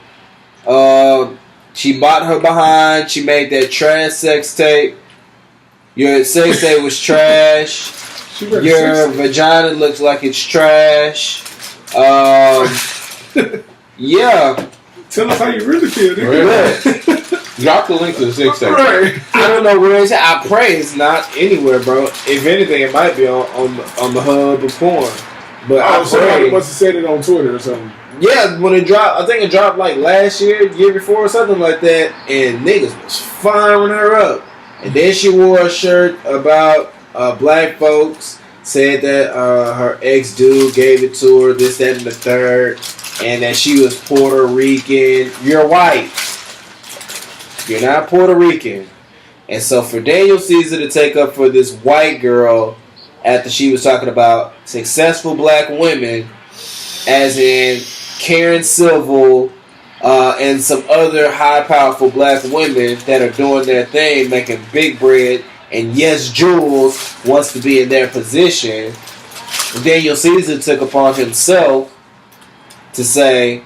She bought her behind. She made that trash sex tape. Your sex tape was trash. Your vagina looks like it's trash. Yeah. Tell us how you really feel. Drop the link to the sex tape. Right. I don't know where it's at. I pray it's not anywhere, bro. If anything, it might be on the hub of porn. But somebody must have said it on Twitter or something. Yeah, when it dropped, I think it dropped like last year, year before, or something like that, and niggas was firing her up. And then she wore a shirt about black folks, said that her ex-dude gave it to her, this, that, and the third, and that she was Puerto Rican. You're white. You're not Puerto Rican. And so for Daniel Caesar to take up for this white girl after she was talking about successful black women, as in Karen Civil and some other high powerful black women that are doing their thing, making big bread, and yes, Jules wants to be in their position, Daniel Caesar took upon himself to say,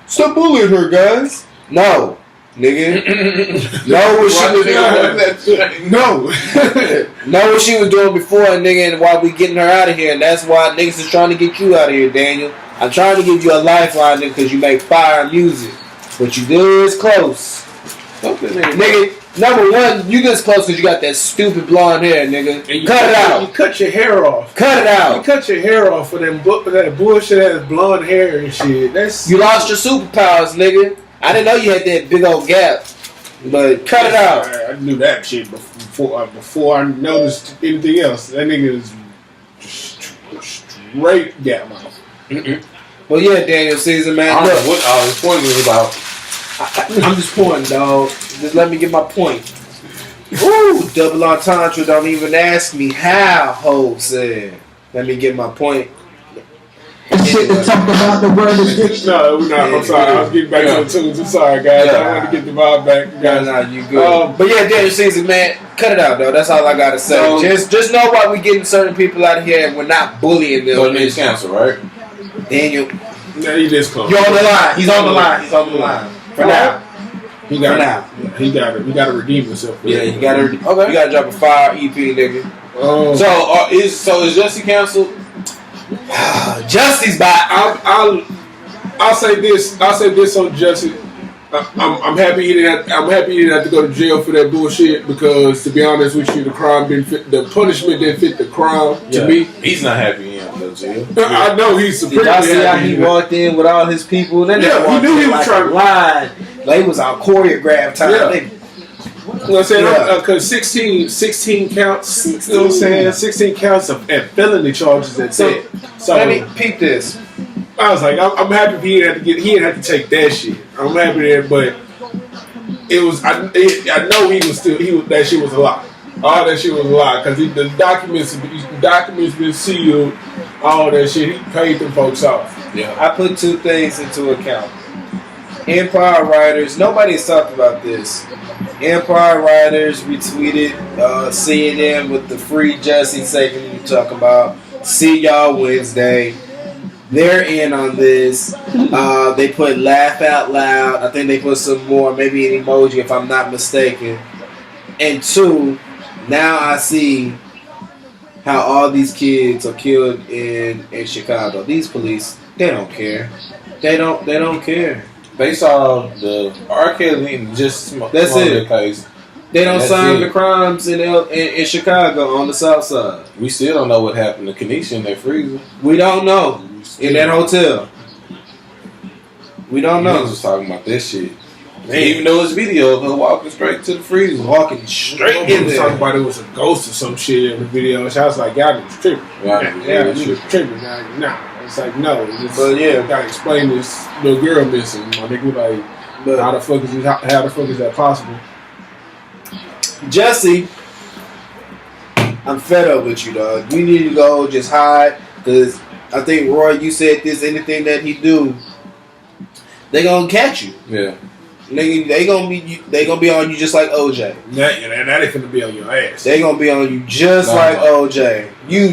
stop bullying her, guys. No. Nigga. Know what she was doing. No. Know what she was doing before, nigga, and why we getting her out of here. And that's why niggas is trying to get you out of here, Daniel. I'm trying to give you a lifeline, nigga, because you make fire music. But you this close. Nigga, number one, you this close because you got that stupid blonde hair, nigga. And cut it out. You cut your hair off. Cut it out. You cut your hair off for that bullshit ass blonde hair and shit. You lost your superpowers, nigga. I didn't know you had that big old gap, but cut it out. I knew that shit before I noticed anything else. That nigga is straight gap mouth. Well, yeah, Daniel Caesar, man. I don't know what all this point was about. I'm just pointing, dog. Just let me get my point. Ooh, double entendre. Don't even ask me how. Ho said. Let me get my point. Shit to talk about the word is No, we're not. I'm sorry. I was getting back to the tunes. I'm sorry, guys. I wanted to get the vibe back. Nah, you good. But yeah, Daniel Caesar, man, cut it out, though. That's all I gotta say. So, just know why we getting certain people out of here and we're not bullying them. So it's canceled, right? Daniel, Yeah, he this close. you're on the line. He's on the line. He's on the line. For now. He got He got to redeem himself. Yeah, you gotta drop a fire EP, nigga. So is Jussie canceled? Justy's back. I'll say this. I'll say this on Jussie. I'm happy he didn't. I'm happy he didn't have to go to jail for that bullshit because, to be honest with you, the punishment didn't fit the crime to me. He's not happy in the jail. I know he's supremely Did y'all see how happy. he walked in with all his people? Then he knew he was trying to line. Like it was our choreographed time. Yeah. You know what I'm saying? Because 16 counts, you know what I'm saying? 16 counts of felony charges at that. So let me peep this. I was like, I'm happy he didn't have to take that shit. I'm happy there, but it was. I know that shit was a lie. All that shit was a lie because the documents been sealed. All that shit, he paid them folks off. Yeah. I put two things into account. Empire Writers, nobody's talked about this. Empire Writers retweeted CNN with the free Jussie segment you talk about. See y'all Wednesday. They're in on this. They put laugh out loud. I think they put some more, maybe an emoji if I'm not mistaken. And two, now I see how all these kids are killed in Chicago. These police, they don't care. They don't care. They saw the R. Kelly just That's it. Case. They don't That's sign it. the crimes in Chicago on the south side. We still don't know what happened to Kenesha in that freezer. We don't know. In that hotel. We don't know. Niggas was talking about that shit. They even know his video of her walking straight to the freezer. Walking straight in They was there. talking about it was a ghost or some shit in the video. So I was like, y'all niggas tripping. Yeah, niggas tripping. Nah. It's like, no. But yeah. You gotta explain this little girl missing. My nigga, like, how the fuck is that possible? Jesse, I'm fed up with you, dog. You need to go just hide. Because I think, Roy, you said this, anything that he do, they gonna catch you. Yeah. nigga, they gonna be on you just like OJ. That ain't finna be on your ass. They gonna be on you just like OJ. You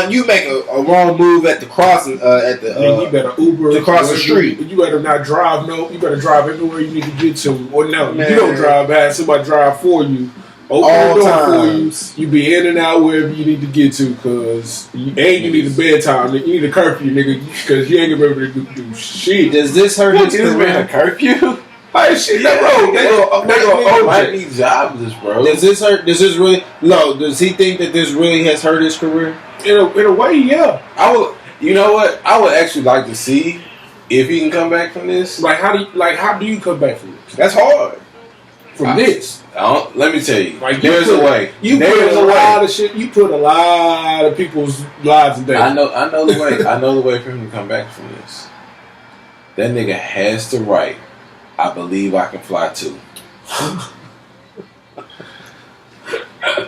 you make a wrong move at the crossing, you better Uber to cross the street. You better not drive. No, you better drive everywhere you need to get to. Or no, Man. you don't drive. Have somebody drive for you. Open All the door times. for you. You be in and out wherever you need to get to, cause you need a bedtime. You need a curfew, nigga, cause you ain't gonna be able to do shit. Does this hurt his This man a career? curfew? Hey, shit, that road. They go Might OJ. be jobless, bro. Does this hurt? Does this really? No. Does he think that this really has hurt his career? In a way, yeah. I would. You know what? I would actually like to see if he can come back from this. Like how do you come back from this? That's hard. This. Let me tell you. Like There's a way. You There's put a lot of shit. You put a lot of people's lives in danger. I know the way. I know the way for him to come back from this. That nigga has to write, I believe I can fly too.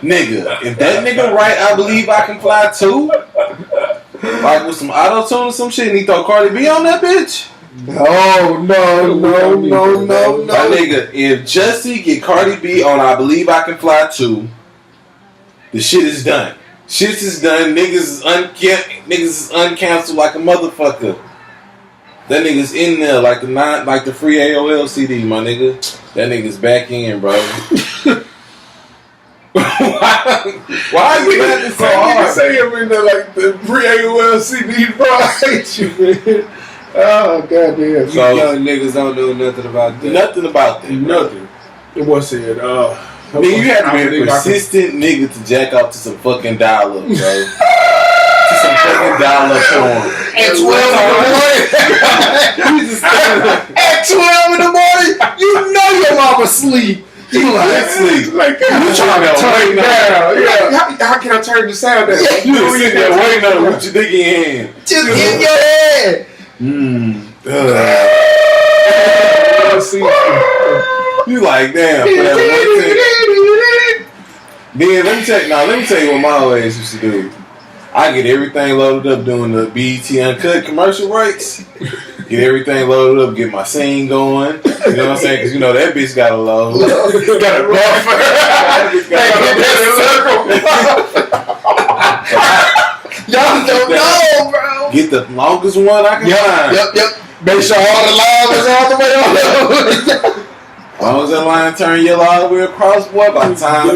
Nigga, if that nigga write, I believe I can fly too, like with some auto tune or some shit, and he throw Cardi B on that bitch. No. My nigga, if Jussie get Cardi B on I believe I can fly too, the shit is done. Shit is done. Niggas is uncanceled like a motherfucker. That nigga's in there like the free AOL CD, my nigga. That nigga's back in, bro. Why are you laughing so hard? Say him in there like the pre-AOL CD, bro. I hate you, man. Oh, goddamn. You young niggas don't know nothing about that. Nothing about that. Nothing. It was said, Nigga, you have to be a persistent nigga to jack off to some fucking dial-up, bro. To some fucking dial-up porn. At 12 in the morning. At 12 in the morning, you know your mama sleep. You like Like, you trying to turn it down. yeah. How can I turn the sound down? You was sitting there waiting on it with your dick in your hand. Just in your head. You like, damn, for that one thing. Then let me tell you what my old ass used to do. I get everything loaded up doing the BET Uncut commercial rights. Get everything loaded up, get my scene going. You know what I'm saying? Because you know that bitch got a load. Got a Y'all don't know, bro. Get the longest one I can find. Yep. Make sure all the lines is all the way on. As long as that line turned yellow all the way across, boy, by the time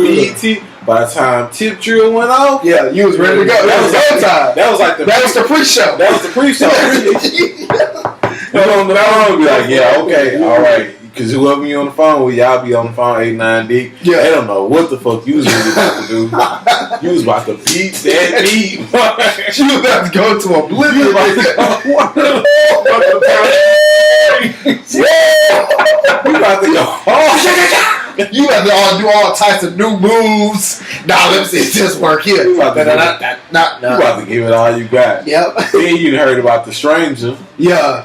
by the time Tip Drill went off, Yeah, you was ready to go. That was go time. that was like the That was the pre-show. That was the pre-show. You know, on the phone, be like, yeah, okay, all right. Because whoever you on the phone with, y'all be on the phone 8, 9 deep. Yeah. They don't know what the fuck you was really about to do. You was about to beat that beat. She was about to go to oblivion. You about to go You have to do all types of new moves. Nah, let me see this work here. You about to Nah. You about to give it all you got. Yep. Then you heard about the stranger. Yeah.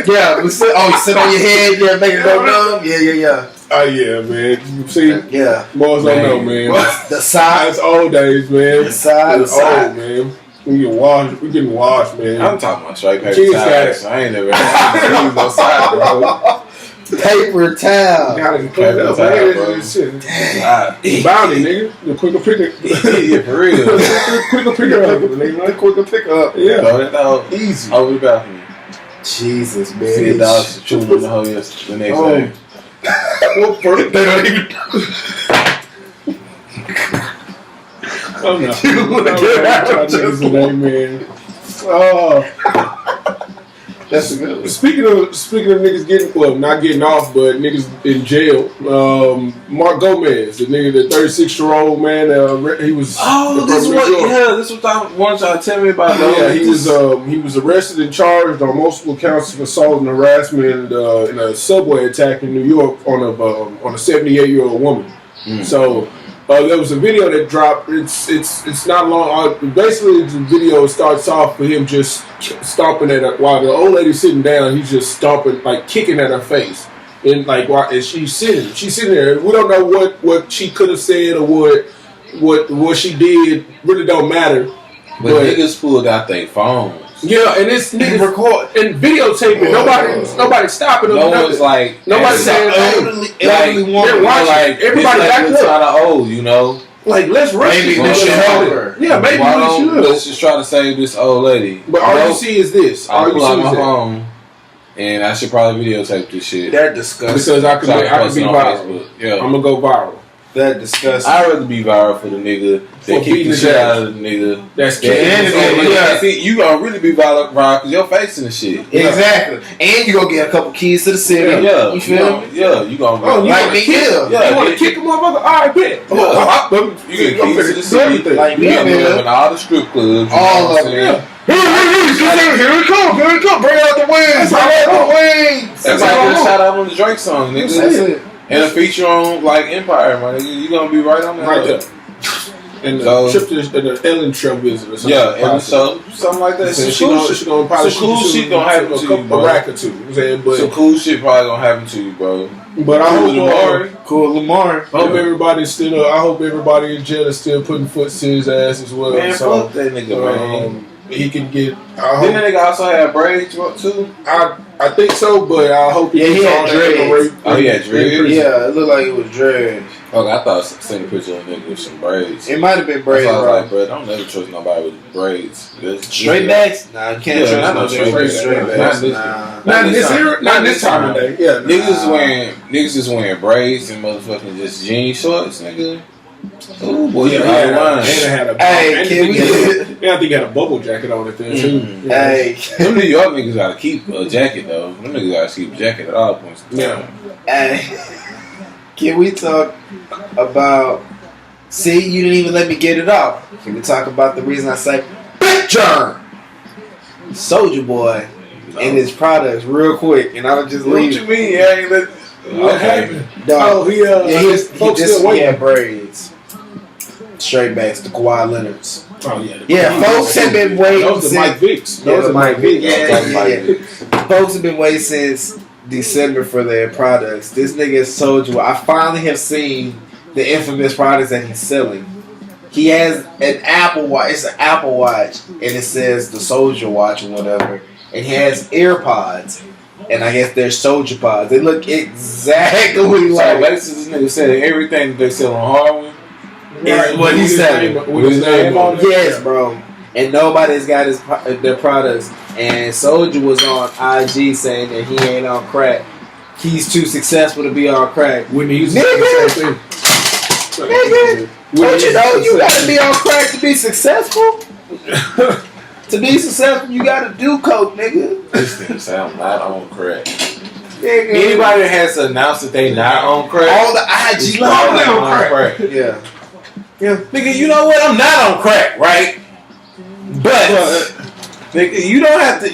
Yeah. You sit on your head. Yeah, make it go numb. Yeah. Oh, yeah, man. You see, Yeah. boys don't know, man. The side. It's old days, man. The side. It's old, man. We getting washed, man. I'm talking about straight paper Kids towels. got I ain't never used no side, bro. Paper towel. Gotta clean it up, Paper towel, man. bro. Shit. Ah, Bounty, nigga. The quicker picker. yeah, for real. Quicker picker up, nigga. Quicker pick up. Yeah. Throw that dog easy over the balcony. Jesus, $50 man. to chew in the whole the next day. Well, first, they don't even. I'm not. Man. Oh. That's a good one. Speaking of niggas not getting off, but niggas in jail. Mark Gomez, the 36-year-old man, he was. This is what I want y'all to tell me about. Yeah, he was arrested and charged on multiple counts of assault and harassment in a subway attack in New York on a 78-year-old woman. So. There was a video that dropped. It's not long. Basically, the video starts off with him just stomping at her while the old lady's sitting down. He's just stomping, like kicking at her face, and like while she's sitting there. We don't know what she could have said or what she did. Really don't matter. But niggas pulled out their phones. Yeah, and it's niggas record and videotaping. Nobody stopping them. No one's like nobody saying elderly they're watching. like Everybody back it's up. kind of old, you know. Like let's rush Maybe this. we should motherfucker. help her. Yeah, maybe Why we don't- should. Let's just try to save this old lady. But all you see is this. I All you pull out see my is that. phone, and I should probably videotape this shit. That disgusting. Because I could Try to be post it on viral. Facebook. Yeah. I'm gonna go viral. That disgusting. I'd rather be viral for the nigga For that kick beating the his shit ass. out of the nigga. That's That- kid. Yeah. See, you gonna really be viral because your face in the shit. Exactly. And you gonna get a couple keys to the city. Yeah, You feel me? Yeah, you gonna. Oh, you Like wanna me, kick? yeah. Yeah, You want to yeah. kick a motherfucker? All right, bet. You get keys to the city. Like You me, get man. in all the strip clubs. You know All what of I'm them. saying? Here it come. Bring out the wings. Bring out the wings. That's like a shout out on the Drake song, nigga. That's it. And a feature on like Empire, my nigga. You gonna be right on that. Right there. And the So- trip to the Ellen trip visit or something. Yeah, and so something like that. So Some she cool gonna, shit. she gonna probably Some cool shoot shit gonna happen to you, a bro. rack or two. You know what I'm saying? Some cool shit probably gonna happen to you, bro. But I hope Cool Lamar. I hope everybody's still. I hope everybody in jail is still putting foot to his ass as well. Man, so fuck that nigga, man. he can get. I Didn't hope. that nigga also have braids too? I think so, but I hope Yeah, he gets had all that dreads. rape Oh, he had in dreads? prison. Yeah, it looked like it was dreads. Okay, I thought I seen a picture of a nigga with some braids. It might have been That's braids, why I was bro. like, bro, don't never trust nobody with braids. Straight backs? Nah, you can't Yeah, trust not no no straight straight backs. backs. Nah. Not in this era. Not in this time of day. Yeah. Niggas is wearing braids and motherfucking just jean shorts, nigga. Oh boy, you Yeah, out of line. had a. Hey, and can we- Yeah, I think he had a bubble jacket on it there too. Mm. Yeah. Hey, Them New York niggas gotta keep a jacket though. Them niggas gotta keep a jacket at all points. in time. hey. Can we talk about... See, you didn't even let me get it off. Can we talk about the reason I say Jerm? Soldier Boy and his products real quick, and I'll just What leave. you mean? Yeah, ain't let. What happened? Dog. Oh, he folks just still waiting. had braids. Straight backs to Kawhi Leonard's. Oh yeah. Yeah, folks have been waiting Those are since. Mike Vicks. Yeah, Those are Mike Vicks. Yeah. Folks have been waiting since December for their products. This nigga is Soldier. I finally have seen the infamous products that he's selling. He has an Apple Watch. It's an Apple Watch, and it says the Soldier Watch or whatever. And he has AirPods, and I guess they're Soldier Pods. They look exactly So like basically, this nigga said everything that they sell on Harwin. is what he said. With his name on it. Yes, bro. And nobody's got their products. And Soldier was on IG saying that he ain't on crack. He's too successful to be on crack. When he's Nigga! Nigga, don't you know you gotta be on crack to be successful? To be successful, you gotta do coke, nigga. This nigga sound not on crack. Nigga. Anybody that has to announce that they not on crack, All the IG probably live. on crack. Yeah. Nigga, you know what? I'm not on crack, right? But nigga, you don't have to.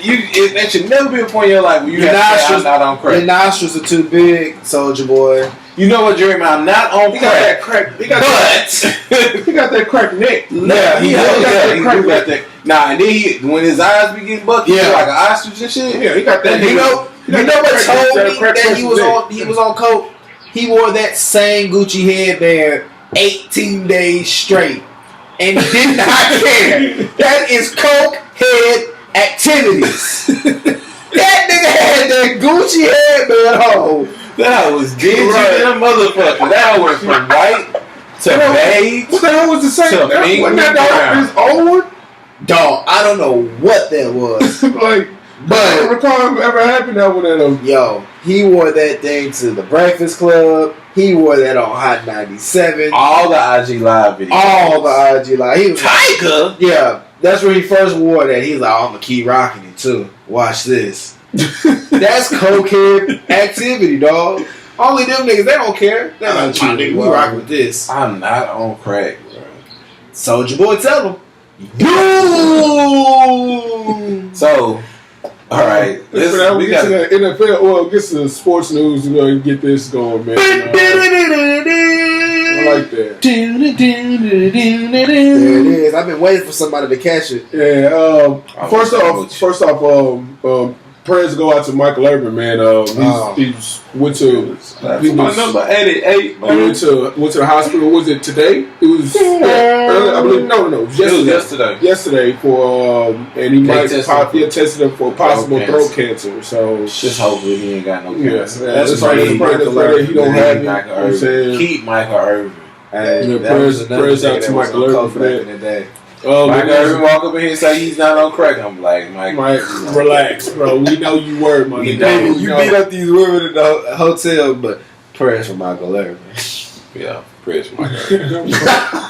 That should never be a point in your life where you Your have to say I'm nostrils- not on Your crack. nostrils are too big, Soldier Boy. You know what, Jeremy? I'm not on He got that crack. crack. He got that. He got that crack neck. Yeah, He he got does. that He crack do right there. Nah, and then when his eyes be getting bucky, Yeah. like an ostrich and shit. Yeah, he got that. You know what told me that he was on coke? He wore that same Gucci headband 18 days straight and did not care. That is coke head activities. That nigga had that Gucci headband on. That was dingy than a motherfucker. That went from white to beige. What the hell was the same? To That pink wasn't that brown. his old one? Dog, I don't know what that was. Like, But- I don't recall ever happened that one at him. Yo, he wore that thing to the Breakfast Club. He wore that on Hot 97. All the IG live videos. All the IG like he was Tiger. yeah, that's where he first wore that. He's like, oh, I'm gonna keep rocking it too. Watch this. That's cokehead activity, dog. Only them niggas, they don't care. They're like, my nigga, we rock with this. I'm not on crack, bro. Soldier Boy, tell them. So, all right, We get to the NFL. Well, get to the sports news. You know, and get this going, man. I like that. There it is. I've been waiting for somebody to catch it. Yeah. First off, prayers go out to Michael Irvin, man. He's went to my number 88. He went to the hospital. Was it today? It was early, I believe. No. It was yesterday. Yesterday for and he might tested him for possible throat cancer. So just hopefully he ain't got no cancer. That's right. He don't have it. Keep Michael Irvin. Prayers out to Michael Irvin for that. Michael Irvin walk up in here and say he's not on crack. I'm like, Mike, relax, bro. We know you were, man. You beat up these women in the hotel, but prayers for Michael Irvin. Yeah, prayers for Michael Irvin.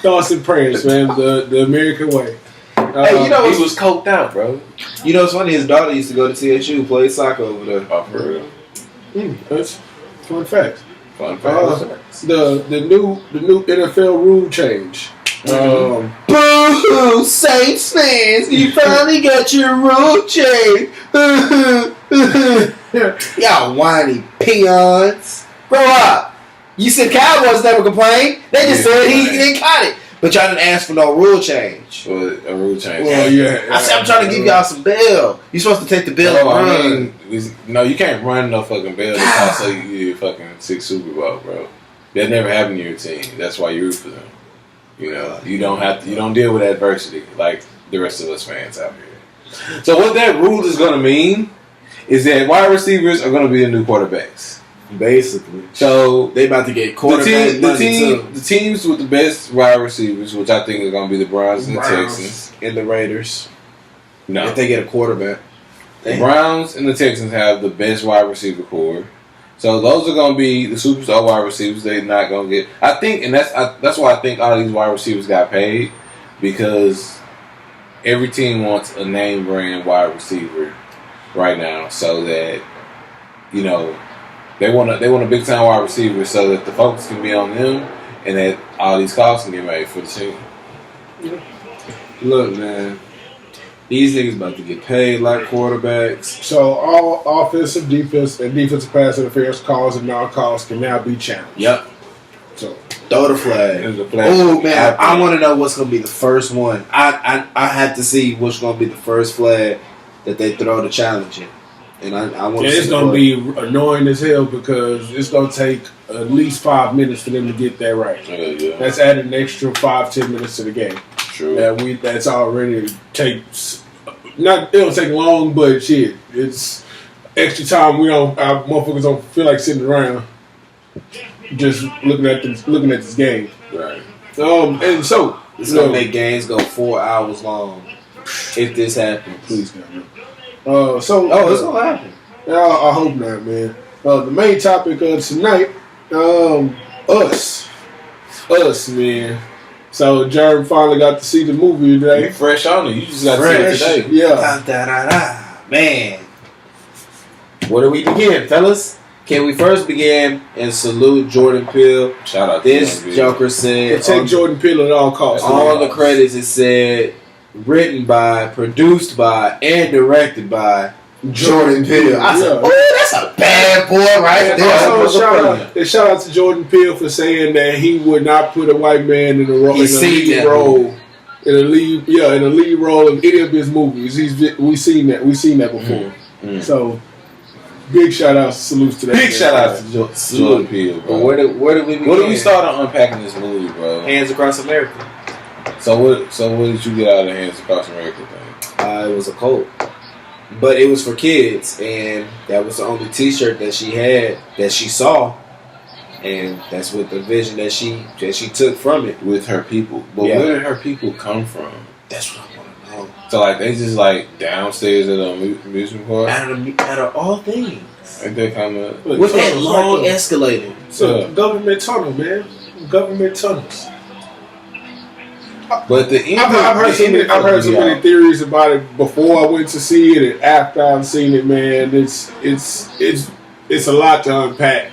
Thoughts and prayers, man. The American way. Hey, he was coked out, bro. You know, it's funny. His daughter used to go to TSU, play soccer over there. Oh, for real? That's fun fact. The new NFL rule change. Boo-hoo, Saints fans, you finally got your rule change. Y'all whiny peons. Grow up. You said Cowboys never complained. They just said he didn't cut it. But y'all didn't ask for no rule change. Well, a rule change. Well, yeah. I said I'm trying to give y'all some bail. You're supposed to take the bill and run. No, you can't run no fucking bill. That's how you fucking 6 Super Bowl, bro. That never happened to your team. That's why you root for them. You know, you don't deal with adversity like the rest of us fans out here. So what that rule is going to mean is that wide receivers are going to be the new quarterbacks. Basically. So they about to get quarterback the teams with the best wide receivers, which I think are going to be the Browns and the Texans. And the Raiders. No. If they get a quarterback. The Browns and the Texans have the best wide receiver core. So those are going to be the superstar wide receivers. They're not going to get. I think, and that's why I think all these wide receivers got paid, because every team wants a name brand wide receiver right now, so that they want a big time wide receiver, so that the focus can be on them, and that all these calls can get made for the team. Look, man. These niggas about to get paid like quarterbacks. So all offensive, defense, and defensive pass interference calls and non-calls can now be challenged. Yep. So throw the flag. Oh man, I want to know what's gonna be the first one. I have to see what's gonna be the first flag that they throw to challenge it. And I want to. It's gonna be annoying as hell, because it's gonna take at least 5 minutes for them to get that right. Yeah. That's adding an extra 5-10 minutes to the game. True. That's already takes. It don't take long, but shit, it's extra time. Our motherfuckers don't feel like sitting around just looking at this game. Right. And so it's gonna make games go 4 hours long if this happens. Please God. It's gonna happen. I hope not, man. The main topic of tonight, us, man. So Jerm finally got to see the movie today. You fresh on it. You just got to see it today. Yeah. Man. Where do we begin, fellas? Can we first begin and salute Jordan Peele? Shout out to this Joker said. Take Jordan Peele at all costs. On the credits it said written by, produced by, and directed by Jordan Peele. I said, oh, that's a bad boy right there. Shout out to Jordan Peele for saying that he would not put a white man in a lead role in any of his movies. We've seen that before. Mm-hmm. So big shout out, salutes to that. Big shout out to Jordan Peele, bro. Where do we begin? Where do we start on unpacking this movie, bro? Hands Across America. So what did you get out of the Hands Across America thing? It was a cult. But it was for kids, and that was the only T-shirt that she had, that she saw, and that's what the vision that she took from it with her people. But where did her people come from? That's what I want to know. So like they just like downstairs at an amusement park. Out of all things, ain't that kind of with that long escalator? So government tunnel, man. Government tunnels. But I've heard so many theories about it before I went to see it, and after I've seen it, man, it's a lot to unpack.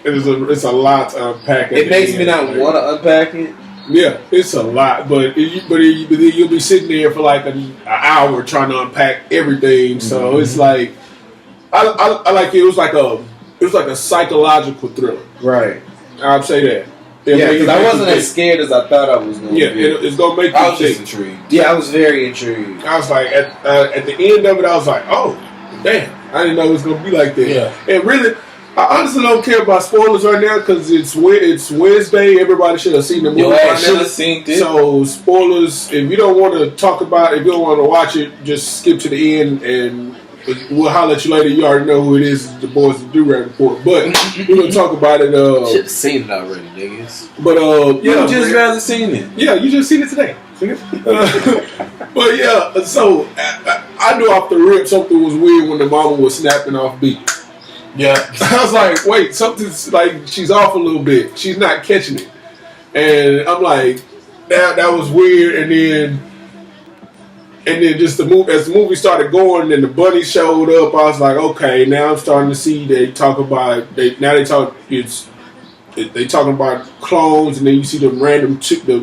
It's a lot to unpack. It makes me not want to unpack it. Yeah, it's a lot, but you'll be sitting there for like an hour trying to unpack everything. Mm-hmm. So it's like I like it. It was like a psychological thriller. Right. I'd say that. Because I wasn't as scared as I thought I was going to be. It's going to make you I was just intrigued. Yeah, I was very intrigued. I was like, at the end of it, I was like, oh, damn. I didn't know it was gonna be like that. Yeah. And really, I honestly don't care about spoilers right now because it's Wednesday. Everybody should have seen the movie. Your by ass should now. have seen it. So spoilers. If you don't want to talk about it, if you don't want to watch it, just skip to the end and we'll holler at you later. You already know who it is. The boys of the Durag Report. But we're gonna talk about it. Should have seen it already, niggas. But You yeah, just man. rather seen it. Yeah, you just seen it today. But yeah, so I knew off the rip something was weird when the mama was snapping off beat. Yeah. I was like, wait, something's like she's off a little bit. She's not catching it, and I'm like, that was weird. And then just the movie as the movie started going, and the bunny showed up. I was like, okay, now I'm starting to see they talking about clones, and then you see the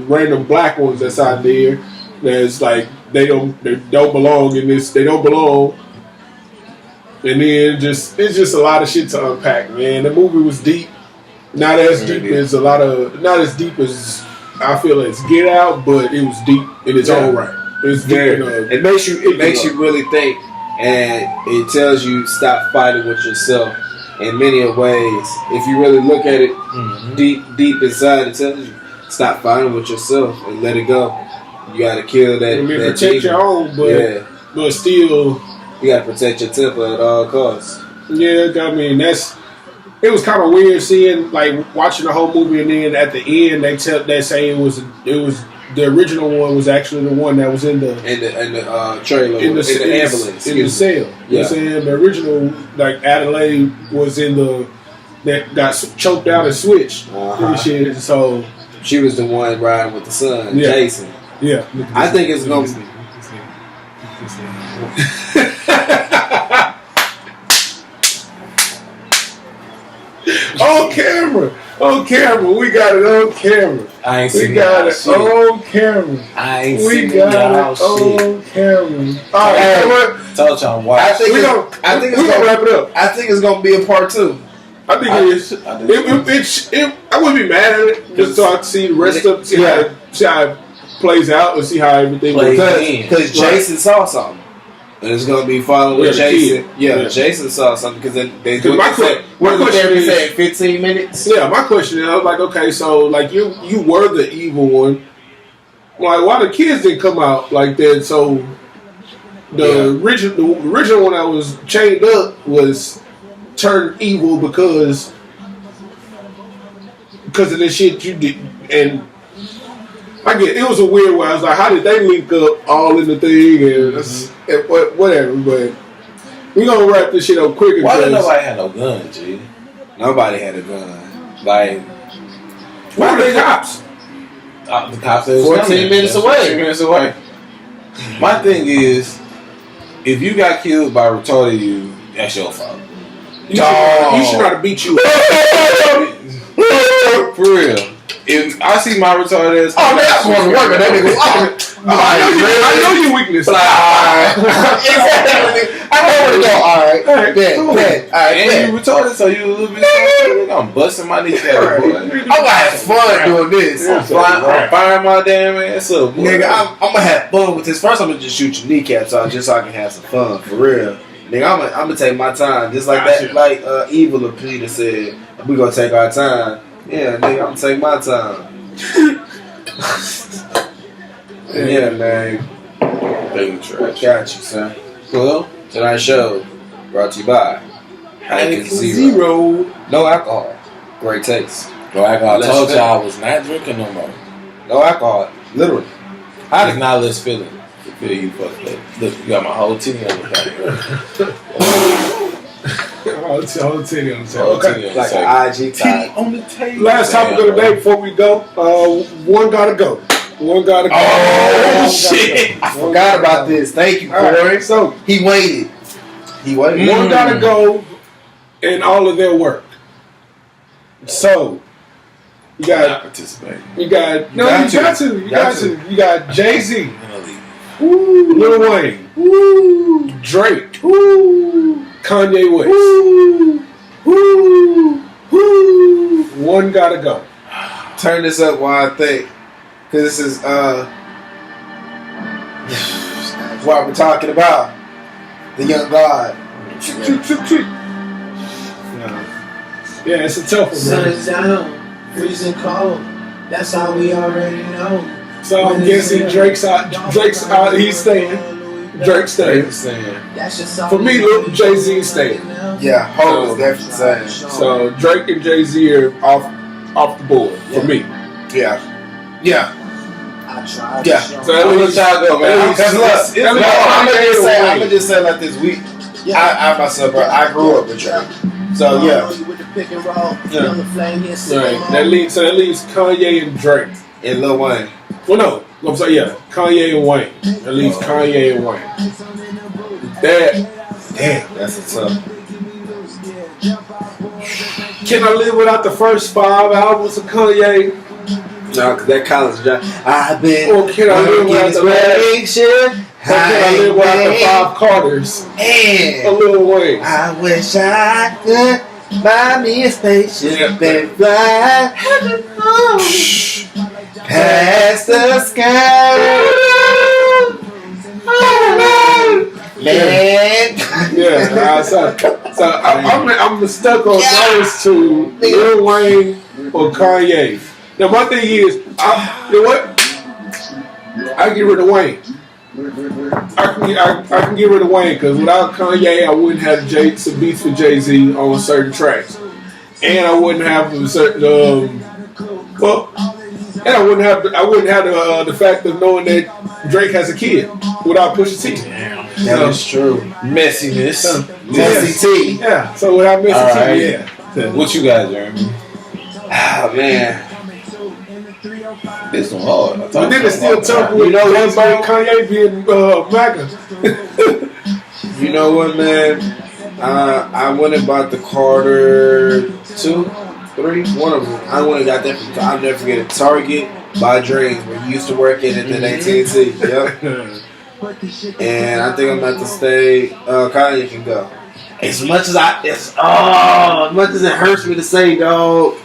random black ones that's out there. That's like they don't belong in this. They don't belong. And then it's just a lot of shit to unpack, man. The movie was deep, not as deep as I feel it's Get Out, but it was deep in its own right. It's deep. It makes you really think, and it tells you stop fighting with yourself in many ways. If you really look at it deep inside, it tells you stop fighting with yourself and let it go. You gotta kill that. Protect your own, but still. You gotta protect your temper at all costs. Yeah, I mean it was kind of weird seeing watching the whole movie and then at the end they say it was the original one was actually the one that was in the trailer in the ambulance in the cell. You know what I'm saying? The original Adelaide was in that got choked out and switched. Shit. So she was the one riding with the son, Jason. Yeah, I think it's gonna be. On camera, we got it on camera. I ain't seen it on camera. I ain't we seen got it on camera. All right, you know what? Told y'all watch. I think it's gonna wrap it up. I think it's gonna be a part 2. I think it is. I wouldn't be mad at it just so I can see the rest of it, see how it plays out, and see how everything plays. Because Jason saw something. And it's gonna be following Jason. Jason saw something because they do. My question is 15 minutes. Yeah, my question is, I was like, okay, so you were the evil one. Like, why the kids didn't come out like that? So the original one that was chained up was turned evil because of the shit you did, and I get it was a weird way. I was like, how did they link up all in the thing and whatever? But we gonna wrap this shit up quicker. Why did nobody have no gun, G? Nobody had a gun. Like, where were the cops? The cops are 14 minutes away. 14 minutes away. My thing is, if you got killed by retarded you, that's your fault. You should not have beat you. For real. If I see my retarded ass, that's one work, that nigga. I know your weakness. I know where to go. Alright, bet. And you retarded, so you a little bit something. I'm busting my kneecap, boy. I'm gonna have fun doing this. I'm firing my damn ass up, boy. Nigga, I'm gonna have fun with this. First, I'm gonna just shoot your kneecaps out just so I can have some fun, for real. Nigga, I'm gonna take my time, just like that. Like Evil of Peter said, we gonna take our time. Yeah, nigga, I'm gonna take my time. Yeah, man. Trash. Got you, son. Well, tonight's show brought to you by Heineken Zero. No alcohol. Great taste. No alcohol. I told y'all I was not drinking no more. No alcohol. Literally. I did not less feeling. Feel you fucked up. Look, you got my whole titty on the thing. Whole titty on the table. Okay. Like an IG titty on the table. Last topic of the day before we go. One gotta go. Oh, shit. I forgot about this. Thank you, Corey. Right, so he waited. One gotta go in all of their work. So you got participate. You got to. You got Jay-Z, Lil Wayne, Drake, Kanye West. One gotta go. Turn this up while I think. Because this is what we're talking about. The young God. Yeah, it's a tough one, man. Sun's down, freezing cold. That's all we already know. So I'm guessing Drake's out. He's staying. Drake's staying. That's just For me, look, Jay-Z staying. Yeah, Hov is definitely saying. So Drake and Jay-Z are off the board for me. Yeah. So at least y'all go, man. Because look, I'm gonna just say like this. I myself, bro, I grew up with Drake. So yeah. Right. That leaves Kanye and Drake. And Lil Wayne. Well, no, I'm sorry. Yeah, Kanye and Wayne. At least Kanye and Wayne. Damn, that's a tough. Can I live without the first 5 albums of Kanye? No, cause that college job. I've been. Or can I live without the last? Or can I live without the 5 Carters? And A Lil Wayne. I wish I could buy me a spaceship and fly past the sky. Man. Yeah, so I'm stuck on those two, Lil Wayne or Kanye. Now my thing is, you know what? I can get rid of Wayne. I can get rid of Wayne because without Kanye, I wouldn't have some beats with Jay-Z on certain tracks, and I wouldn't have certain and I wouldn't have the fact of knowing that Drake has a kid without Pusha T. That is true. Messiness. Messy T. Yeah. So without Messy T, yeah. What you guys, Jeremy? Ah, man. It's hard. But then it's still tough with Kanye being MAGA. You know what, man? I went and bought the Carter 2, 3, one of them. I went and got that from, I'll never forget it, Target by Dreams, where you used to work in and then AT&T. Yep. And I think I'm about to stay. Kanye can go. As much as as much as it hurts me to say, dog.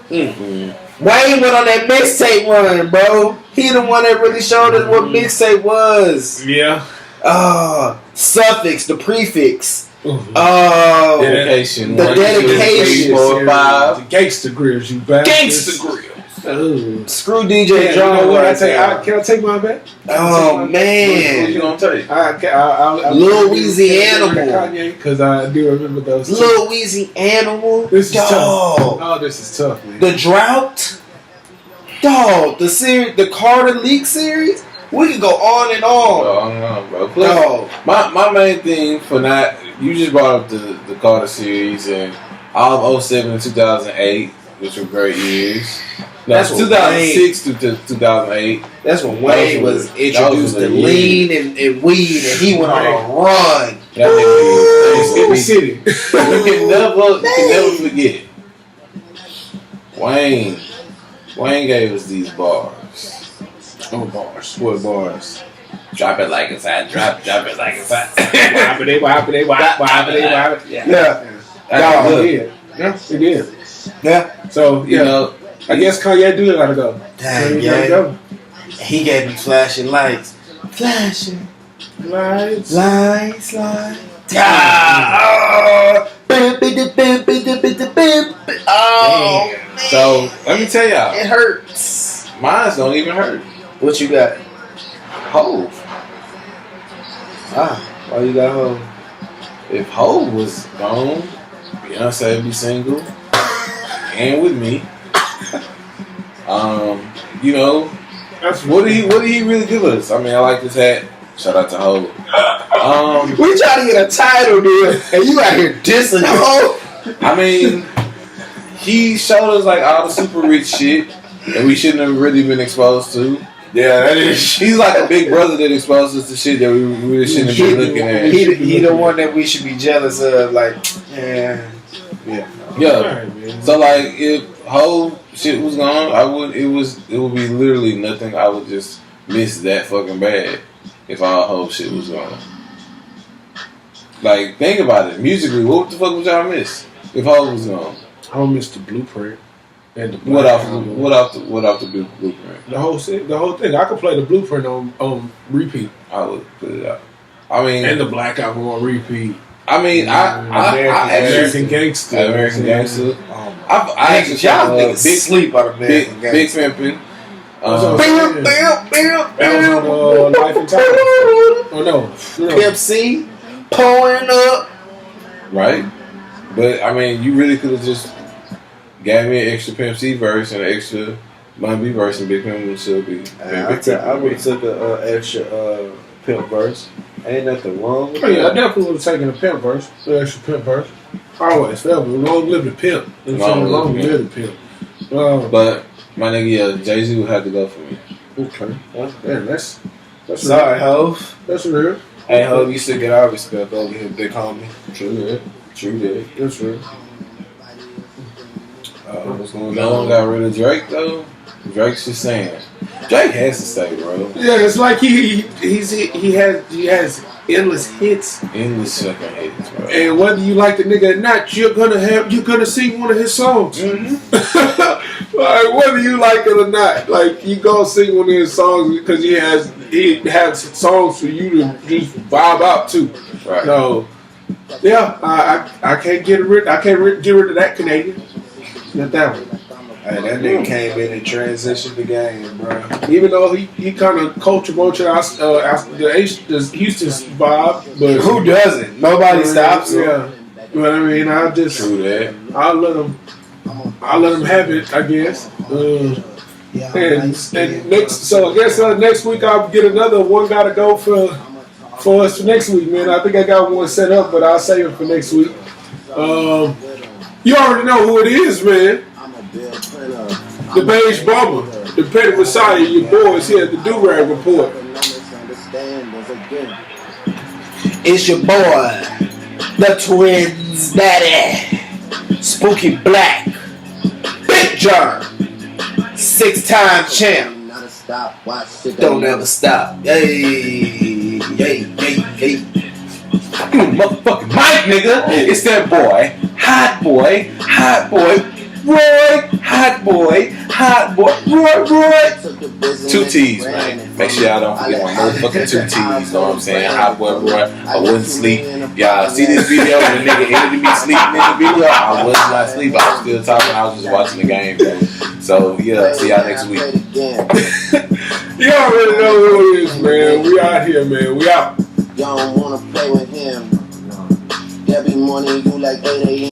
Wayne went on that mixtape run, bro. He the one that really showed us what mixtape was. Yeah. Suffix, the prefix. Dedication. The dedication. 4 or 5. The gangster grills, you bastard. Gangster grills. Screw DJ John. You know what? John. Can I take mine back? Oh man. What you gonna take? Lil Weezy Animal. Kanye, because I do remember those. Lil Weezy Animal. This is tough. Dog. Oh, this is tough, man. The Drought. Dog. The series, the Carter Leak series. We can go on and on. Bro. Plus, my main thing for you just brought up the Carter series and all of 07 and 2008, which were great years. That's 2006 to 2008. That's when Wayne was introduced to lean and weed, and he went on a run. In the city. You can never forget it. Wayne gave us these bars. Oh, bars. What bars? Drop it like it's hot. Drop it like it's hot. Wap it. Yeah. Yeah, it did. Yeah. So, you know, I guess Kanye do gotta go. Dang, go. He gave me flashing lights. Flashing Lights. Oh, so let me tell y'all, it hurts. mine don't even hurt. What you got? Hov. Why you got Hov? If Hov was gone, Beyonce would be single and with me. You know, what did he really give us? I mean, I like this hat. Shout out to Hov. We trying to get a title, dude, and you out here dissing Hov. I mean, he showed us like all the super rich shit that we shouldn't have really been exposed to. Yeah, that is. He's like a big brother that exposed us to shit that we really shouldn't have been looking at. He the one that we should be jealous of. Like, yeah. So like, if whole shit was gone, it would be literally nothing. I would just miss that fucking bad if all whole shit was gone. Like, think about it. Musically, what the fuck would y'all miss if whole was gone? I don't miss the Blueprint. And the What off the Blueprint? The whole thing. I could play the Blueprint on repeat. I would put it out. I mean, and the Black Album on repeat. I mean, American Gangster. American Gangster. I actually y'all niggas sleep on American Big Gangster. Pimpin'. That was on Life and Time. Oh no. Pimp C, pulling up. Right? But I mean, you really could have just gave me an extra Pimp C verse and an extra Bun B verse, and Big Pimpin' would still be. I would have took an extra Pimp verse. Ain't nothing wrong with Oh, yeah, I that. definitely would have taken a Pimp verse, the extra Pimp verse. Always, forever. Long live the Pimp. Long live the Pimp. But my nigga, yeah, Jay-Z would have to go for me. Okay. Damn, that's Sorry, Hov. That's real. Hey, Hov, you still get our respect over here, big homie. True that. That's real. What's going No one got rid of Drake though. Drake's just saying. Drake has to stay, bro. Yeah, it's like he has endless hits, Endless fucking hits, bro. and whether you like the nigga or not, you're gonna sing one of his songs. Like whether you like it or not, like you gonna sing one of his songs because he has songs for you to just vibe out to. Right. So yeah, I can't get rid of that Canadian. Not that one. Hey, that nigga came in and transitioned the game, bro. Even though he kind of culture vulture the Houston vibe, but Who doesn't? Nobody stops him. Yeah, but I mean, I just True that. I'll let him have it, I guess. And next week I'll get another one. Gotta go for us for next week, man. I think I got one set up, but I'll save it for next week. You already know who it is, man. The Beige Bomber, the Petty Messiah, your boys here at the Durag Report. It's your boy, the Twins Daddy, Spooky Black, Big Jerm, 6-time champ. Don't ever stop. Hey. Motherfucking Mike, nigga. It's that boy. Hot boy. Roy. Hot boy. Roy. 2 T's, man. Make sure y'all don't forget my motherfucking 2 T's. Know what I'm saying? Hot boy, Roy. I wouldn't sleep. Y'all see this video when the nigga ended me sleeping in the video? I was not sleep. I was still talking. I was just watching the game, man. So, yeah. See y'all next week. You already know who it is, man. We out here, man. We out. Y'all don't wanna play with him. Every morning you like 8 a.m.